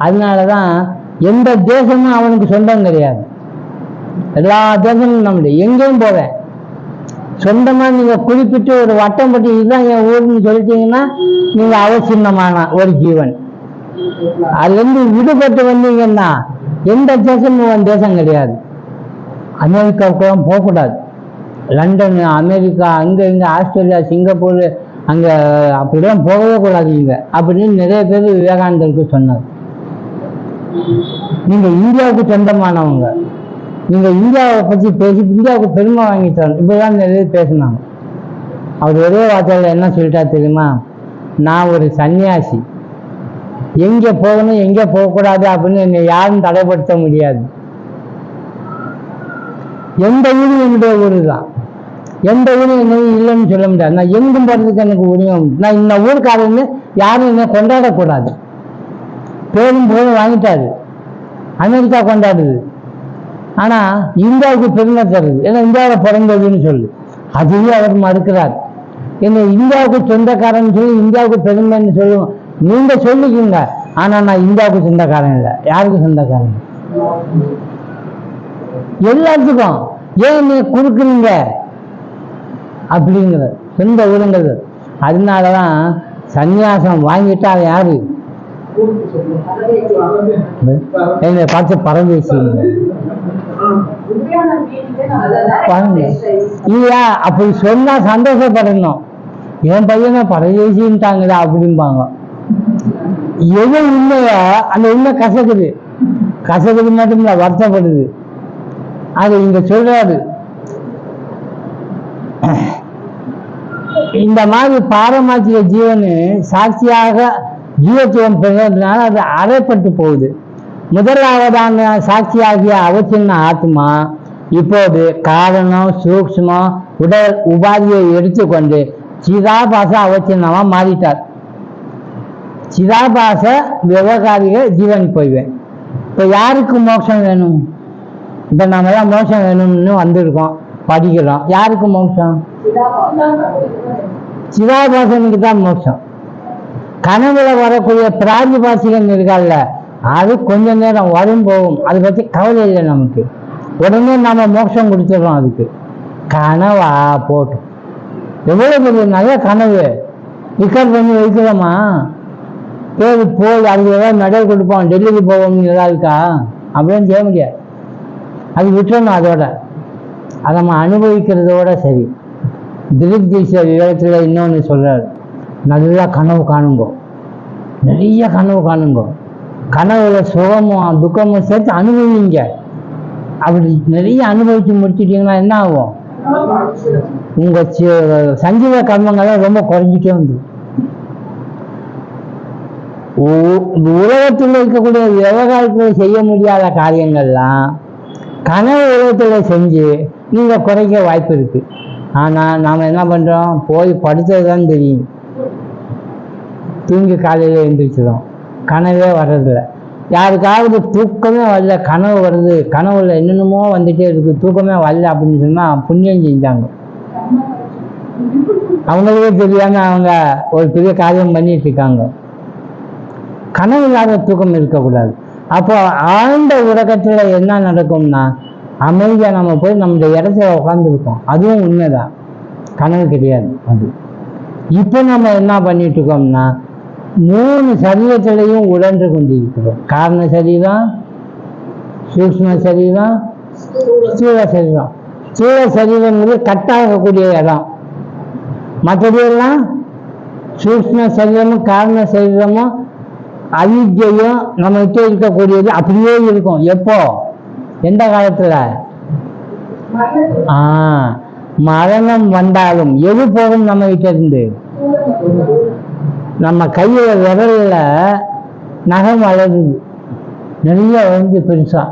அதனாலதான் எந்த தேசமும் அவனுக்கு சொந்தம் கிடையாது. எல்லா தேசமும் நம்மளுடைய. எங்கேயும் போவேன் சொந்தமா நீங்க குறிப்பிட்டு ஒரு வட்டம் பட்டி இதுதான் என் ஊர்னு சொல்லிட்டீங்கன்னா நீங்க அவசியமான ஒரு ஜீவன். அதுல இருந்து விடுபட்டு வந்தீங்கன்னா எந்த தேசமும் தேசம் கிடையாது. அமெரிக்காவுக்கு போகக்கூடாது. லண்டன், அமெரிக்கா, அங்க இங்க ஆஸ்திரேலியா, சிங்கப்பூர் அங்க அப்படிலாம் போகவே கூடாது இங்க அப்படின்னு நிறைய பேர் விவேகானந்தருக்கு சொன்னார். நீங்க இந்தியாவுக்கு சொந்தமானவங்க, நீங்க இந்தியாவை பத்தி பேசி இந்தியாவுக்கு பெருமை வாங்கி தரணும் இப்படிதான் நிறைய பேசினாங்க. அவர் ஒரே வார்த்தையில என்ன சொல்லிட்டா தெரியுமா? நான் ஒரு சன்னியாசி, எங்க போகணும் எங்க போகக்கூடாது அப்படின்னு என்னை யாரும் தடைப்படுத்த முடியாது. எந்த ஊரும் என்னுடைய ஊரு தான். எந்த ஊரும் என்ன இல்லைன்னு சொல்ல முடியாது. நான் எங்கும் போறதுக்கு எனக்கு உரிமை. நான் இந்த ஊருக்காரன்னு யாரும் என்ன கொண்டாடக்கூடாது. பேரும் போதும் வாங்கிட்டாரு. அமெரிக்கா கொண்டாடுது. ஆனா இந்தியாவுக்கு பெருமை தருது. ஏன்னா இந்தியாவில் பிறந்ததுன்னு சொல்லு. அதுவே அவர் மறுக்கிறார். என்ன இந்தியாவுக்கு சொந்தக்காரன்னு சொல்லி இந்தியாவுக்கு பெருமைன்னு சொல்லுவோம். நீங்க சொல்லிக்கீங்க. ஆனா நான் இந்தியாவுக்கு சொந்தக்காரன் இல்லை. யாருக்கு சொந்தக்காரன்? எல்லாத்துக்கும். ஏன் நீ குறுக்குறீங்க அப்படிங்கிற சொந்த ஊருங்கிறது. அதனாலதான் சன்னியாசம் வாங்கிட்டா யாரு என்ன பார்த்து பரதேசி இல்லையா? அப்படி சொன்னா சந்தோஷப்படணும். என் பையனை பரதேசின்ட்டாங்கடா அப்படிம்பாங்க. எது உண்மையோ அந்த உண்மை கசக்குது. கசக்குது மட்டும் இல்ல, வருத்தப்படுது. அது இங்க சொல்றாரு. இந்த மாதிரி பாரமாத்திய ஜீவனு சாட்சியாக ஜீவத்துவம் பெறுவதனால அது அறைப்பட்டு போகுது. முதலாவதான சாட்சியாகிய அவசின்ன ஆத்மா இப்போது காரணம் சூக்ஷ்மம் உடல் உபாதியை எடுத்துக்கொண்டு சிதாபாச அவசின்னமா மாறிட்டார். சிதாபாச விவகாரிக ஜீவன் போய்வேன். இப்போ யாருக்கு மோட்சம் வேணும்? இப்போ நாம எல்லாம் மோட்சம் வேணும்னு வந்திருக்கோம், படிக்கிறோம். யாருக்கு மோட்சம்? சிதாபாசனுக்கு தான் மோட்சம். கனவுல வரக்கூடிய பிராதிபாசிகன் இருக்கால, அது கொஞ்ச நேரம் வரும் போகும், அதை பற்றி கவலை இல்லை நமக்கு. உடனே நாம மோட்சம் கொடுத்துடுறோம். அதுக்கு கனவா போட்டோம், எவ்வளவு பெரிய நல்ல கனவு ரிக்கார்ட் பண்ணி வைக்கிறோமா? பேரு போய் அதுக்கு ஏதாவது மெடல் கொடுப்போம், டெல்லிக்கு போவோம்னு ஏதாவது இருக்கா? அப்படின்னு செய்ய முடியாது. அது விட்டுறணும். அதோட அதை நம்ம அனுபவிக்கிறதோட சரி. திலீப் ஜெய்சர் விவேகத்தில் இன்னொன்று சொல்றாரு, நல்லா கனவு காணுங்க, நிறைய கனவு காணுங்க, கனவுல சுகமும் துக்கமும் சேர்த்து அனுபவிங்க. அப்படி நிறைய அனுபவிச்சு முடிச்சிட்டீங்கன்னா என்ன ஆகும்? உங்க சஞ்சீவ கர்மங்கள்லாம் ரொம்ப குறைஞ்சிட்டே வந்து உலகத்தில் இருக்கக்கூடிய விவகாரத்தில் செய்ய முடியாத காரியங்கள்லாம் கனவு உலகத்தில் செஞ்சு நீங்க குறைக்க வாய்ப்பு இருக்கு. ஆனா நாம என்ன பண்றோம்? போய் படுத்ததுதான் தெரியும், தூங்கி காலையில எழுந்திரிச்சிடும், கனவே வர்றதில்ல. யாருக்காவது தூக்கமே வரல, கனவு வருது, கனவுல என்னென்னமோ வந்துட்டே இருக்கு, தூக்கமே வரல அப்படின்னு சொன்னா புண்ணியம் செஞ்சாங்க. அவங்களுக்கே தெரியாம அவங்க ஒரு பெரிய காரியம் பண்ணிட்டு இருக்காங்க. கனவு இல்லாத தூக்கம் இருக்கக்கூடாது. அப்போ ஆழ்ந்த உறக்கத்துல என்ன நடக்கும்னா, அமைதியா நம்ம போய் நம்மளுடைய இடத்துல உட்காந்துருக்கோம், அதுவும் உண்மைதான், கனவு கிடையாது அது. இப்போ நம்ம என்ன பண்ணிட்டு இருக்கோம்னா, 3 சரீரத்திலையும் உழன்று கொண்டிருக்கிறோம். காரண சரீரம், சூக்ஷ்ம சரீரம், ஸ்தூல சரீரம். ஸ்தூல சரீரங்கிறது கட்டாகக்கூடிய இடம், மற்றபடியெல்லாம் சூக்ஷ்ம சரீரமும் காரண சரீரமும் அவித்யையும் நம்மகிட்ட இருக்கக்கூடியது அப்படியே இருக்கும். எப்போ? எந்த காலத்துல? மரணம் வந்தாலும் எது போகும் நம்ம கிட்ட இருந்து? நம்ம கையில விரல்ல நகம் வளருது, நிறைய வந்து பெருசா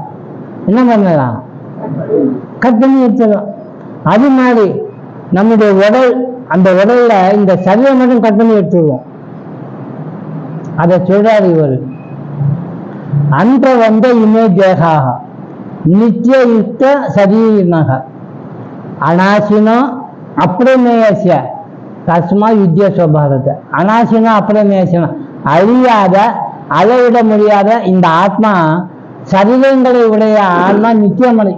என்ன பண்ணலாம்? கட் பண்ணி எடுத்துடலாம். அது மாதிரி நம்முடைய உடல், அந்த உடல்ல இந்த சரீரம் மட்டும் கட் பண்ணி எடுத்துருவோம். அதை சொல்றாரு இவர், அந்த வந்த இமே தேகாக நித்திய யுக்த சரீரினக அநாசினோ அப்பிரமேயசிய தஸ்மா யுத்திய சுபாரத்தை. அநாசினோ அப்பிரமேயசினா அழியாத, அளவிட முடியாத இந்த ஆத்மா, சரீரங்களை உடைய ஆத்மா நித்தியமடை.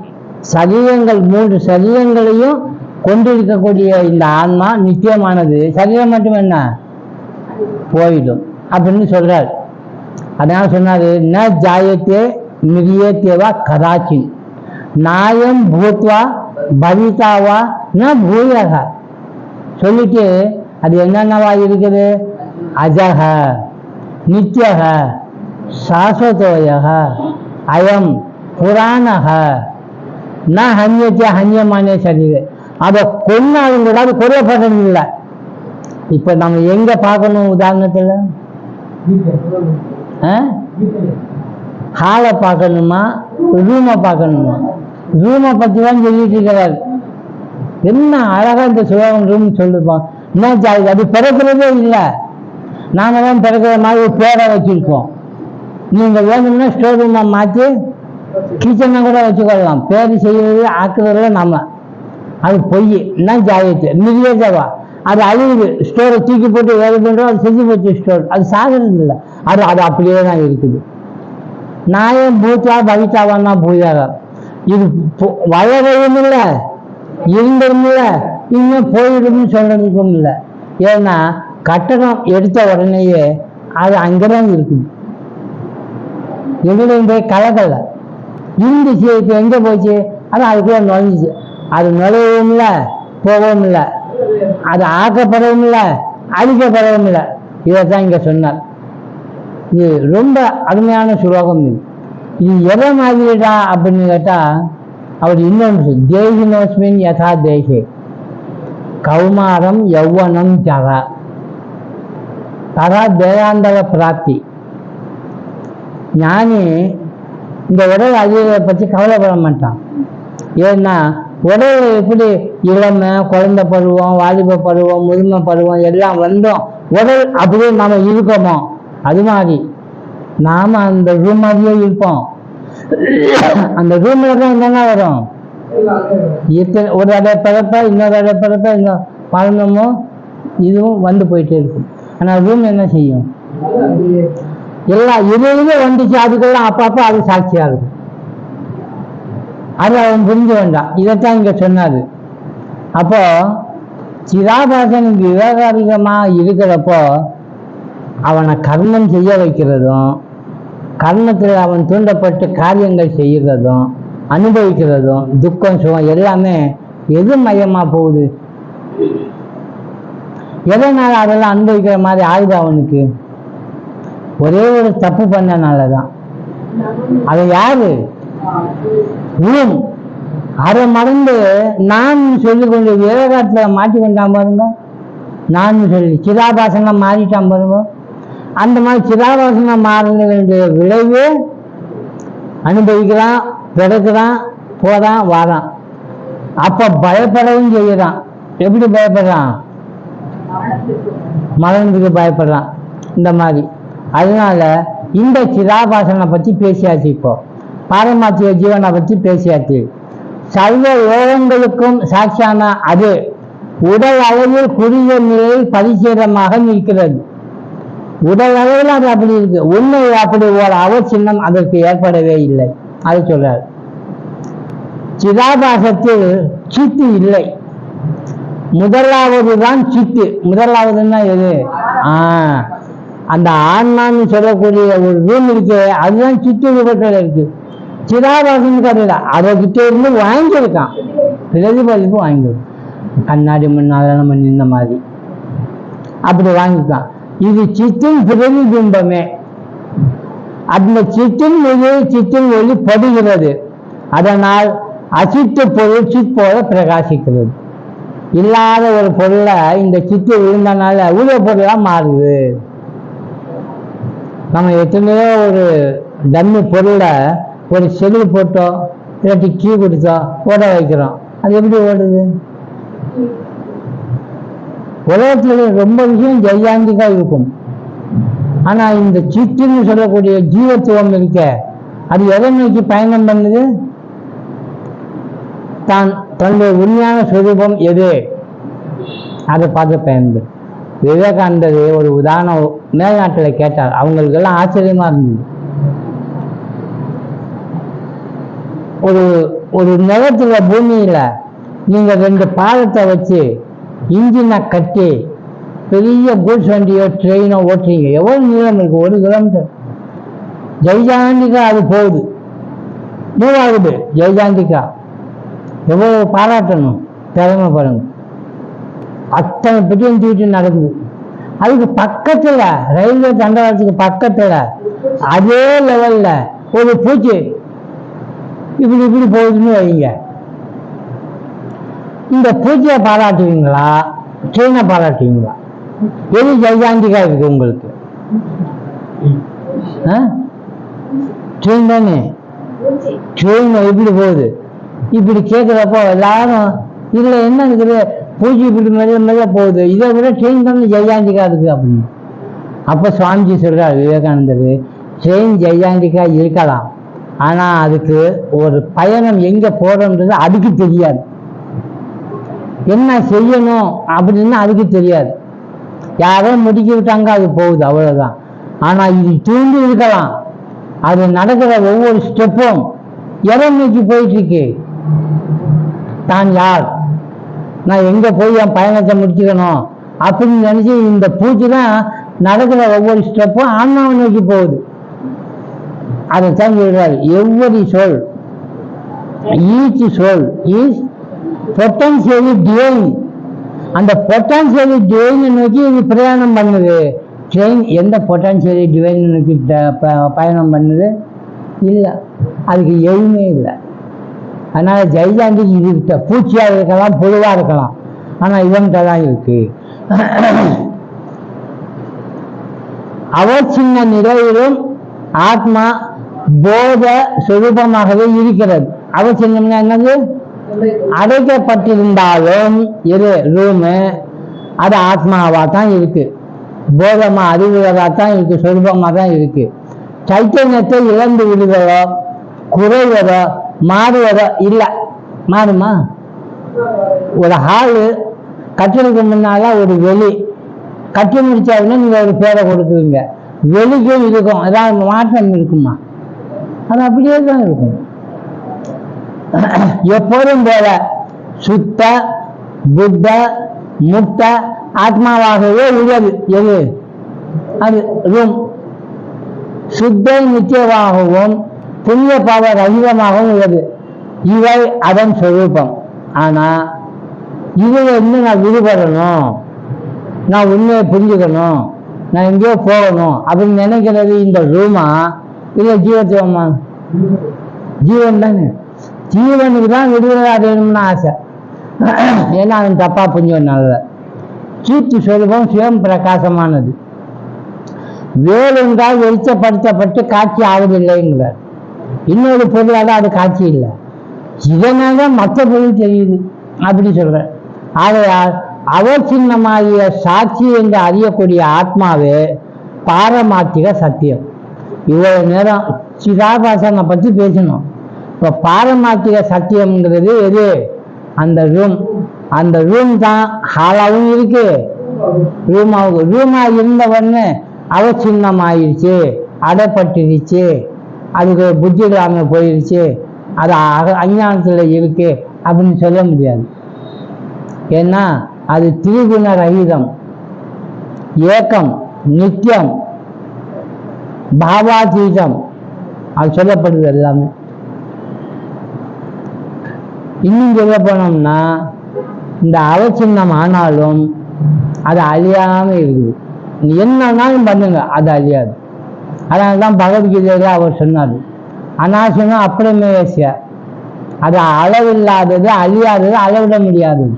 சரீரங்கள் 3 சரீரங்களையும் கொண்டிருக்கக்கூடிய இந்த ஆன்மா நித்தியமானது. சரீரம் மட்டும் என்ன போயிடும் அப்படின்னு சொல்றாரு. அதனால சொன்னாரு, ந ஜாயத்தே மிரியத்தேவா கதாச்சின் நாயம் பூத்வா பவிதாவா ந பூயக சொல்லிட்டு அது என்னென்னவா இருக்குது? அஜக, நித்யக, சாஸ்வதோயக, அயம் புராணக ந ஹன்யத்திய ஹன்யமானே சரீரே. அதை கொன்னாலும் கூட அது கொல்லப்படுறது இல்லை. இப்ப நம்ம எங்க பார்க்கணும்? உதாரணத்துல ஹாலை பார்க்கணுமா, ரூமை பார்க்கணுமா? ரூமை பத்தி தான் சொல்லிட்டு இருக்கிறார். என்ன அழகா இந்த சுலோகம் ரூம் சொல்லிருப்போம். என்ன ஜாதி, அது பிறக்கிறதே இல்லை, நாம தான் பிறக்கிற மாதிரி ஒரு பேரை வச்சிருக்கோம். நீங்க வேணும்னா ஸ்டோர் ரூமை மாற்றி கிச்சனை கூட வச்சுக்கொள்ளலாம். பேர் செய்யறது ஆக்குறதுல நம்ம, அது பொய். என்ன ஜாயத்து மிரியதவா, அது அழிவுது. ஸ்டோரை தூக்கி போட்டு வேலை பண்றோம், அது செஞ்சு போச்சு ஸ்டோர், அது சாகிறது இல்லை, அது அது அப்படியே தான் இருக்குது. நாயம் பூத்தா பவித்தாவான்னா பூஜாக, இது வளரவும் இல்லை, இருந்தும் இல்லை, இன்னும் போயிடும்னு சொல்றதுக்கும் இல்லை. ஏன்னா கட்டணம் எடுத்த உடனேயே அது அங்கதான் இருக்குது, எங்கேயும் போய் கலக்கல. இருந்துச்சு, இப்போ எங்க போச்சு? அது அதுக்குள்ள நுழைஞ்சிச்சு. அது நுழையவும் இல்லை, போகவும் இல்லை, அது ஆக்கப்படவும் இல்லை, அழிக்கப்படவும் இல்லை. இதைத்தான் இங்க சொன்னார். இது ரொம்ப அருமையான சுலோகம். இது எதை மாதிரிடா அப்படின்னு கேட்டா, அவர் இன்னொன்று தேகினோஸ்மின் யதா தேகே கௌமாரம் யௌவனம் ஜரா ததா தேகாந்தர பிராப்தி. ஞானி இந்த உடல் அழிவை பற்றி கவலைப்பட மாட்டான். ஏன்னா உடல் எப்படி இளமை, குழந்தை பருவம், வாலிப பருவம், முதுமை பருவம் எல்லாம் வந்தோம், உடல் அப்படியே நாம இருக்கோமோ அது மாதிரி நாம அந்த ரூம் மாதிரியே இருப்போம். அந்த ரூம்ல தான் என்னென்ன வரும், ஒரு அடைப்படப்பா இன்னொரு அடைப்படப்பா இன்னும் பழந்தமோ இதுவும் வந்து போயிட்டே இருக்கும். ஆனால் ரூம் என்ன செய்யும், எல்லாம் இதுவே வந்துச்சு, அதுக்கெல்லாம் அப்பப்போ அது சாட்சியாகுது. அது அவன் புரிஞ்சு வேண்டாம். இதைத்தான் இங்க சொன்னாரு. அப்போ சிதாபாசன் விவகாரிகமா இருக்கிறப்போ அவனை கர்மம் செய்ய வைக்கிறதும், கர்மத்தில் அவன் தூண்டப்பட்டு காரியங்கள் செய்கிறதும், அனுபவிக்கிறதும், துக்கம் சுகம் எல்லாமே எது மையமா போகுது, எதனால அதெல்லாம் அனுபவிக்கிற மாதிரி ஆயுது அவனுக்கு? ஒரே ஒரு தப்பு பண்ணனாலதான். அது யாரு? அதை மறந்து நான் சொல்லிக்கொண்டு விவகாரத்துல மாட்டி கொண்டான் பாருங்க. நான் சொல்லி சிதாபாசனா மாறிட்டான் பாருங்க. அந்த மாதிரி சிதாபாசனா மாறின விளைவு அனுபவிக்கிறான், பிறகுறான், போறான், வாரான். அப்ப பயப்படவும் செய்யறான். எப்படி பயப்படுறான்? மரணத்துக்கு பயப்படுறான். இந்த மாதிரி. அதனால இந்த சிதாபாசனை பத்தி பேசியாச்சு. இப்போ பாரமாத்திய ஜீவனை பத்தி பேசியாச்சு. சர்வ யோகங்களுக்கும் சாட்சியான அது உடல் அளவில் குறுகிய நிலையில் பரிசீலமாக நிற்கிறது. உடல் அளவில் அது அப்படி இருக்கு. உண்மை அப்படி ஒரு அவசின்னம் அதற்கு ஏற்படவே இல்லை. அது சொல்றாரு. சிதாபாசத்தில் சித்து இல்லை. முதலாவது தான் சித்து. முதலாவதுன்னா எது? அந்த ஆன்மான்னு சொல்லக்கூடிய ஒரு ரூம் இருக்கு, அதுதான் சித்து ரூபத்தில் இருக்கு. சிதாபாசன் கதையில அதை கிட்ட இருந்து வாங்கியிருக்கான், பிரதிபலிப்பு வாங்கியிருக்கான். கண்ணாடி முன்னால நம்ம நின்ன மாதிரி அப்படி வாங்கியிருக்கான். இது சித்தின் பிரதிபிம்பமே. அந்த சித்தின் மீது சித்தின் ஒளி படுகிறது. அதனால் அசித்து பொருள் சித் போல பிரகாசிக்கிறது. இல்லாத ஒரு பொருளை இந்த சித்து விழுந்தனால உள்ள பொருளா மாறுது. நம்ம எத்தனையோ ஒரு டம்மி பொருளை ஒரு செல்லு போட்டோம், இல்லாட்டி கீ கொடுத்தோம், ஓட வைக்கிறோம். அது எப்படி ஓடுது? உலகத்துல ரொம்ப விஷயம் ஜெயாந்திகா இருக்கும். ஆனா இந்த சித்துன்னு சொல்லக்கூடிய ஜீவத்துவம் இருக்க, அது எதை நோக்கி பயணம் பண்ணுது? தன்னுடைய உண்மையான சுரூபம் எது, அதை பார்த்து பயன்படு. விவேகானந்தர் ஒரு உதாரணம் மேல்நாட்டில் கேட்டார். அவங்களுக்கெல்லாம் ஆச்சரியமா இருந்தது. ஒரு நிலத்துல பூமியில நீங்க 2 பாலத்தை வச்சு இன்ஜினை கட்டி பெரிய கூட்ஸ் வண்டியோ ட்ரெயினோ ஓட்டுறீங்க. எவ்வளவு நீளம் இருக்கு? 1 கிலோமீட்டர். ஜெய்ஜாண்டிகா அது போகுது, மூவ் ஆகுது. ஜெய்ஜாண்டிகா எவ்வளவு பாராட்டணும், திறமை பாருங்க. அத்தனை பெட்டியும் தூக்கிட்டு நடக்குது. அதுக்கு பக்கத்துல ரயில்வே தண்டவாளத்துக்கு பக்கத்துல அதே லெவல்ல ஒரு பூச்சி இப்படி இப்படி போகுதுன்னு வைங்க. இந்த பூச்சியை பாராட்டுவீங்களா, ட்ரெயினை பாராட்டுவீங்களா? எது ஜெய்ஜாண்டிகா இருக்கு உங்களுக்கு? ட்ரெயின் தானே. ட்ரெயின் எப்படி போகுது இப்படி கேட்குறப்போ எல்லாரும் இதுல என்ன இருக்குது, பூச்சி இப்படி மெல்ல மெல்ல போகுது, இதை விட ட்ரெயின் தானே ஜெய்ஜாண்டிகா இருக்கு அப்படின்னு. அப்ப சுவாமிஜி சொல்றாரு விவேகானந்தர், ட்ரெயின் ஜெய்ஜாண்டிகா இருக்கலாம், ஆனா அதுக்கு ஒரு பயணம் எங்க போறோம்ன்றது அதுக்கு தெரியாது. என்ன செய்யணும் அப்படின்னு அதுக்கு தெரியாது. யாரோ முடிக்க விட்டாங்க, அது போகுது, அவ்வளவுதான். ஆனா இது தூண்டி இருக்கலாம். அது நடக்கிற ஒவ்வொரு ஸ்டெப்பும் எதை நோக்கி போயிட்டு இருக்கு? தான் யார், நான் எங்க போய் என் பயணத்தை முடிச்சுக்கணும் அப்படின்னு நினைச்சு இந்த பூச்சி தான் நடக்கிற ஒவ்வொரு ஸ்டெப்பும் ஆன்மாவை நோக்கி போகுது. அதைத்தான் சொல்றாரு, எவ்வொரு சொல் ஈச் சொல் இஸ் பொட்டன்சியலி டிவைன். அந்த பொட்டன்சியலி டிவைனை நோக்கி இது பிரயாணம் பண்ணுது. ட்ரெயின் எந்த பொட்டன்சியலி டிவைன் நோக்கி பயணம் பண்ணுது? இல்லை, அதுக்கு எதுவுமே இல்லை. அதனால ஜெய்ஜாண்டிக்கு இது இருக்க பூச்சியா இருக்கலாம், பொதுவா இருக்கலாம், ஆனா இவன்கிட்ட தான் இருக்கு. அவசின்ன நிலையிலும் ஆத்மா போத சுரூபமாகவே இருக்கிறது. அவசின்னம்னா என்னது? அடைக்கப்பட்டிருந்தாலும் இது ரூமு, அது ஆத்மாவா தான் இருக்கு, போதமா அறிவுறதா தான் இருக்கு, சொரூபமா தான் இருக்கு. சைத்தன்யத்தை இழந்து விடுதலோ குறைவதோ மாறுவதோ இல்லை. மாறுமா? ஒரு ஹாலு கட்டிலுக்கு முன்னால ஒரு வெளி கட்டி முடிச்சாருன்னா நீங்க ஒரு பேரை கொடுக்குறீங்க. வெளிக்கும் இருக்கும் ஏதாவது மாற்றம் இருக்குமா? அது அப்படியே தான் இருக்கும். எப்போதும் போல சுத்த புத்த முக்த ஆத்மாவாகவே உள்ளது. எது? அது ரூம். சுத்த நிச்சயமாகவும் புண்ணிய பாவ ரகிதமாகவும் உள்ளது. இவை அதன் சொரூபம். ஆனா இதுல இருந்து நான் விடுபடணும், நான் உண்மையை புரிஞ்சுக்கணும், நான் எங்கேயோ போகணும் அப்படின்னு நினைக்கிறது இந்த ரூமா இல்ல ஜீவத்துவமா? ஜீவன் தானே. ஜீவனுக்கு தான் விடுதலை அடையணும்னு ஆசை. ஏன்னா அவன் தப்பா புரிஞ்சதுனால. சூத்து சொரூபம் சுயம் பிரகாசமானது. வேலென்றால் வெளிச்சப்படுத்தப்பட்டு காட்சி ஆவதில்லைங்கிறார். இன்னொரு பொருளாக அது காட்சி இல்லை. இதனால மற்ற பொருள் தெரியுது அப்படி சொல்ற. ஆகையால் அவசின்னமாகிய சாட்சி என்று அறியக்கூடிய ஆத்மாவே பாரமார்த்திக சத்தியம். இவ்வளவு நேரம் சிதாபாசனை பற்றி பேசணும். இப்போ பாரமார்த்திக சத்தியம்ங்கிறது எது? அந்த ரூம். அந்த ரூம் தான் ஹாலாவும் இருக்கு, ரூமாவும். ரூமா இருந்தவன்னு அவசின்னமாயிருச்சு, அடைப்பட்டுருச்சு, அதுக்கு புத்தி இல்லாமல் போயிடுச்சு, அது அஞ்ஞானத்தில் இருக்கு அப்படின்னு சொல்ல முடியாது. ஏன்னா அது திரிகுண ரகிதம், ஏக்கம், நித்தியம், பாவாதீதம். அது சொல்லப்படுது எல்லாமே. இன்னும் சொல்ல போனோம்னா இந்த அவசின்னம் ஆனாலும் அது அழியாம இருக்குது. நீ என்னன்னாலும் பண்ணுங்க, அது அழியாது. அதனால்தான் பகவத்கீதையில அவர் சொன்னார், அனாசனம் அப்புறமேசிய. அது அளவில்லாதது, அழியாதது, அளவிட முடியாதது.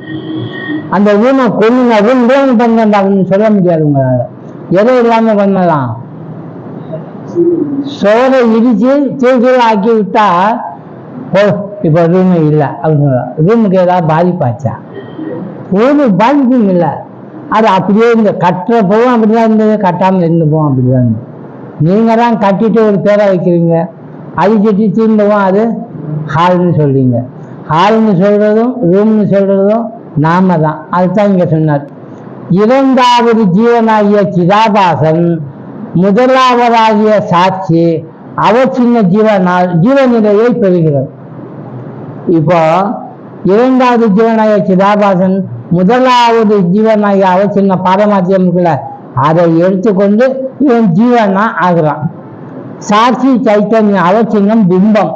அந்த ரூமை கொள்ளுங்க, ரூம் பண்ணுங்க அப்படின்னு சொல்ல முடியாது உங்களால. எதை இல்லாம பண்ணலாம்? சோறை இடிச்சு தூக்கில் ஆக்கி விட்டா இப்போ ரூமு இல்லை அப்படின்னு சொல்லலாம். ரூமுக்கு ஏதாவது பாதிப்பாச்சா? ஒரு பாதிப்பும் இல்லை. அது அப்படியே இந்த கட்டுறப்பவும் அப்படிதான் இருந்தது, கட்டாமல் இருந்துப்போம் அப்படிதான் இருந்தது. நீங்க தான் கட்டிட்டு ஒரு பேரை வைக்கிறீங்க, அழிச்சிட்டு திரும்பவும் அது ஹால்னு சொல்றீங்க. ஹால்னு சொல்றதும் ரூம்னு சொல்றதும் நாம தான். அதுதான் இங்க சொன்னார். இரண்டாவது ஜீவனாகிய சிதாபாசன், முதலாவதாகிய சாட்சி அவசின்ன ஜீவநிலையை பெறுகிறது. இப்போ இரண்டாவது ஜீவனாகிய சிதாபாசன், முதலாவது ஜீவனாகிய அவசின்ன பாரமாத்தியம் இருக்குல்ல, அதை எடுத்துக்கொண்டு இவன் ஜீவனா ஆகிறான். சாட்சி சைத்தன்யம் அவசின்னம் பிம்பம்,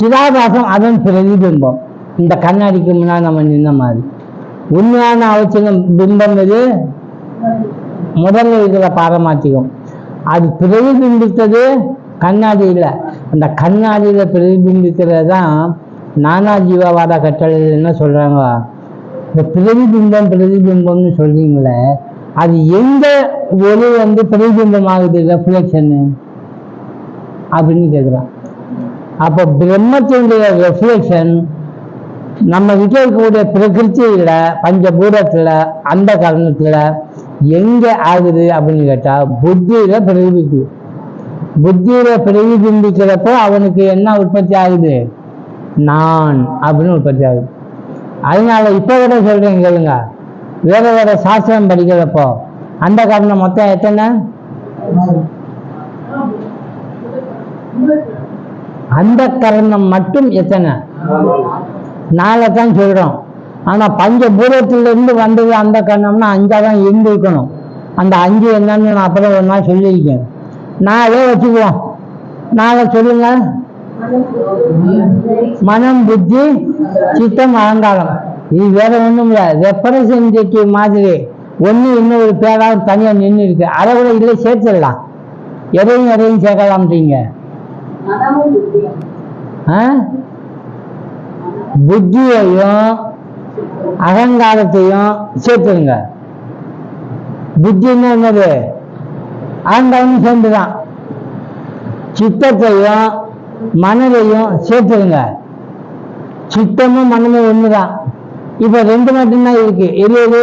சிதாபாசம் அதன் பிரதிபிம்பம். இந்த கண்ணாடிக்கு முன்னாடி நம்ம நின்ன மாதிரி உண்மையான அவசியம் பிம்பம் இது முதல்ல இருக்கிற பாரமாத்தியம். அது பிரதிபிம்பித்தது கண்ணாடியில். அந்த கண்ணாடியில் பிரதிபிம்பிக்கிறது தான் நானா ஜீவவாத கட்டளையில் என்ன சொல்றாங்க, இந்த பிரதிபிம்பம் பிரதிபிம்பம்னு சொல்றீங்களே, அது எந்த ஒளி பிரதிபிம்பம் ஆகுது, ரெஃப்ளெக்ஷனு அப்படின்னு கேட்குறான். அப்போ பிரம்மத்தினுடைய ரெஃப்ளெக்ஷன் நம்ம கிட்ட இருக்கக்கூடிய பிரகிருத்தியில, பஞ்சபூதத்துல, அந்த கரணத்துல எங்க ஆகுது அப்படின்னு கேட்டா புத்தியில பிரதிபிக்கு. புத்தியில பிரதிபிம்பிக்கிறப்போ அவனுக்கு என்ன உற்பத்தி ஆகுது? நான் அப்படின்னு உற்பத்தி ஆகுது. அதனால இப்ப கூட சொல்றேன் கேளுங்க, வேற வேற சாஸ்திரம் படிக்கிறப்போ அந்த காரணம் மொத்தம் எத்தனை? அந்த கரணம் மட்டும் எத்தனை? 4 தான் சொல்றோம். ஆனா பஞ்சபூதத்திலிருந்து வந்தது அந்த கரணம்னா 5 தான் இருந்திருக்கணும். அந்த 5 என்னன்னு நான் அப்புறம் ஒரு நாள் சொல்லியிருக்கேன். 4 வச்சுக்குவோம். 4 சொல்லுங்க. மனம், புத்தி, சித்தம், அகங்காரம். இது வேற ஒண்ணும் இல்லை, ரெப்ரசன்டேட்டிவ் மாதிரி. ஒண்ணு இன்னொரு பேராக தனியா நின்று இருக்கு. அதை கூட இல்லை சேர்த்துடலாம். எதையும் சேர்க்கலாம்ன்றீங்க. புத்தியையும் அகங்காரத்தையும் சேர்த்துருங்க. புத்தின்னு என்னது? அகங்காரம் சேர்ந்துதான். சித்தத்தையும் மனதையும் சேர்த்துருங்க. சித்தமும் மனமும் ஒண்ணுதான். இப்ப 2 மட்டும்தான் இருக்கு. எது?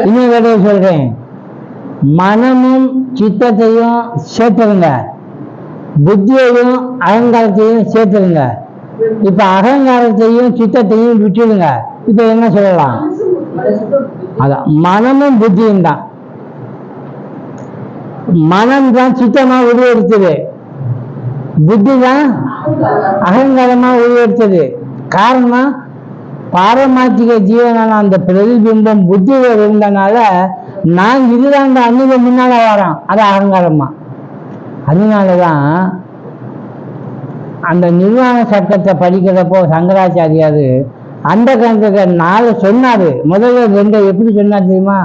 இன்னும் வேலையை சொல்றேன், மனமும் சித்தத்தையும் சேர்த்துருங்க, புத்தியையும் அகங்காரத்தையும் சேர்த்துருங்க. இப்ப அகங்காரத்தையும் சித்தத்தையும் விட்டுடுங்க. இப்ப என்ன சொல்லலாம்? அதான் மனமும் புத்தியும் தான். மனம் தான் சித்தமா உருவெடுத்தது, புத்தி தான் அகங்காரமா உருவெடுத்தது. காரணம், பாரமாத்திக ஜீவனான அந்த பிரதிபிம்பம் புத்தியில இருந்தனால நான் இதுதான் அந்த அன்னில முன்னால வரான், அது அகங்காரமா. அதனாலதான் அந்த நிர்வாண சட்டத்தை படிக்கிறப்போ சங்கராச்சாரியாரு அந்த கணக்கு 4 சொன்னாரு. முதல்ல 2 எப்படி சொன்னார் தெரியுமா?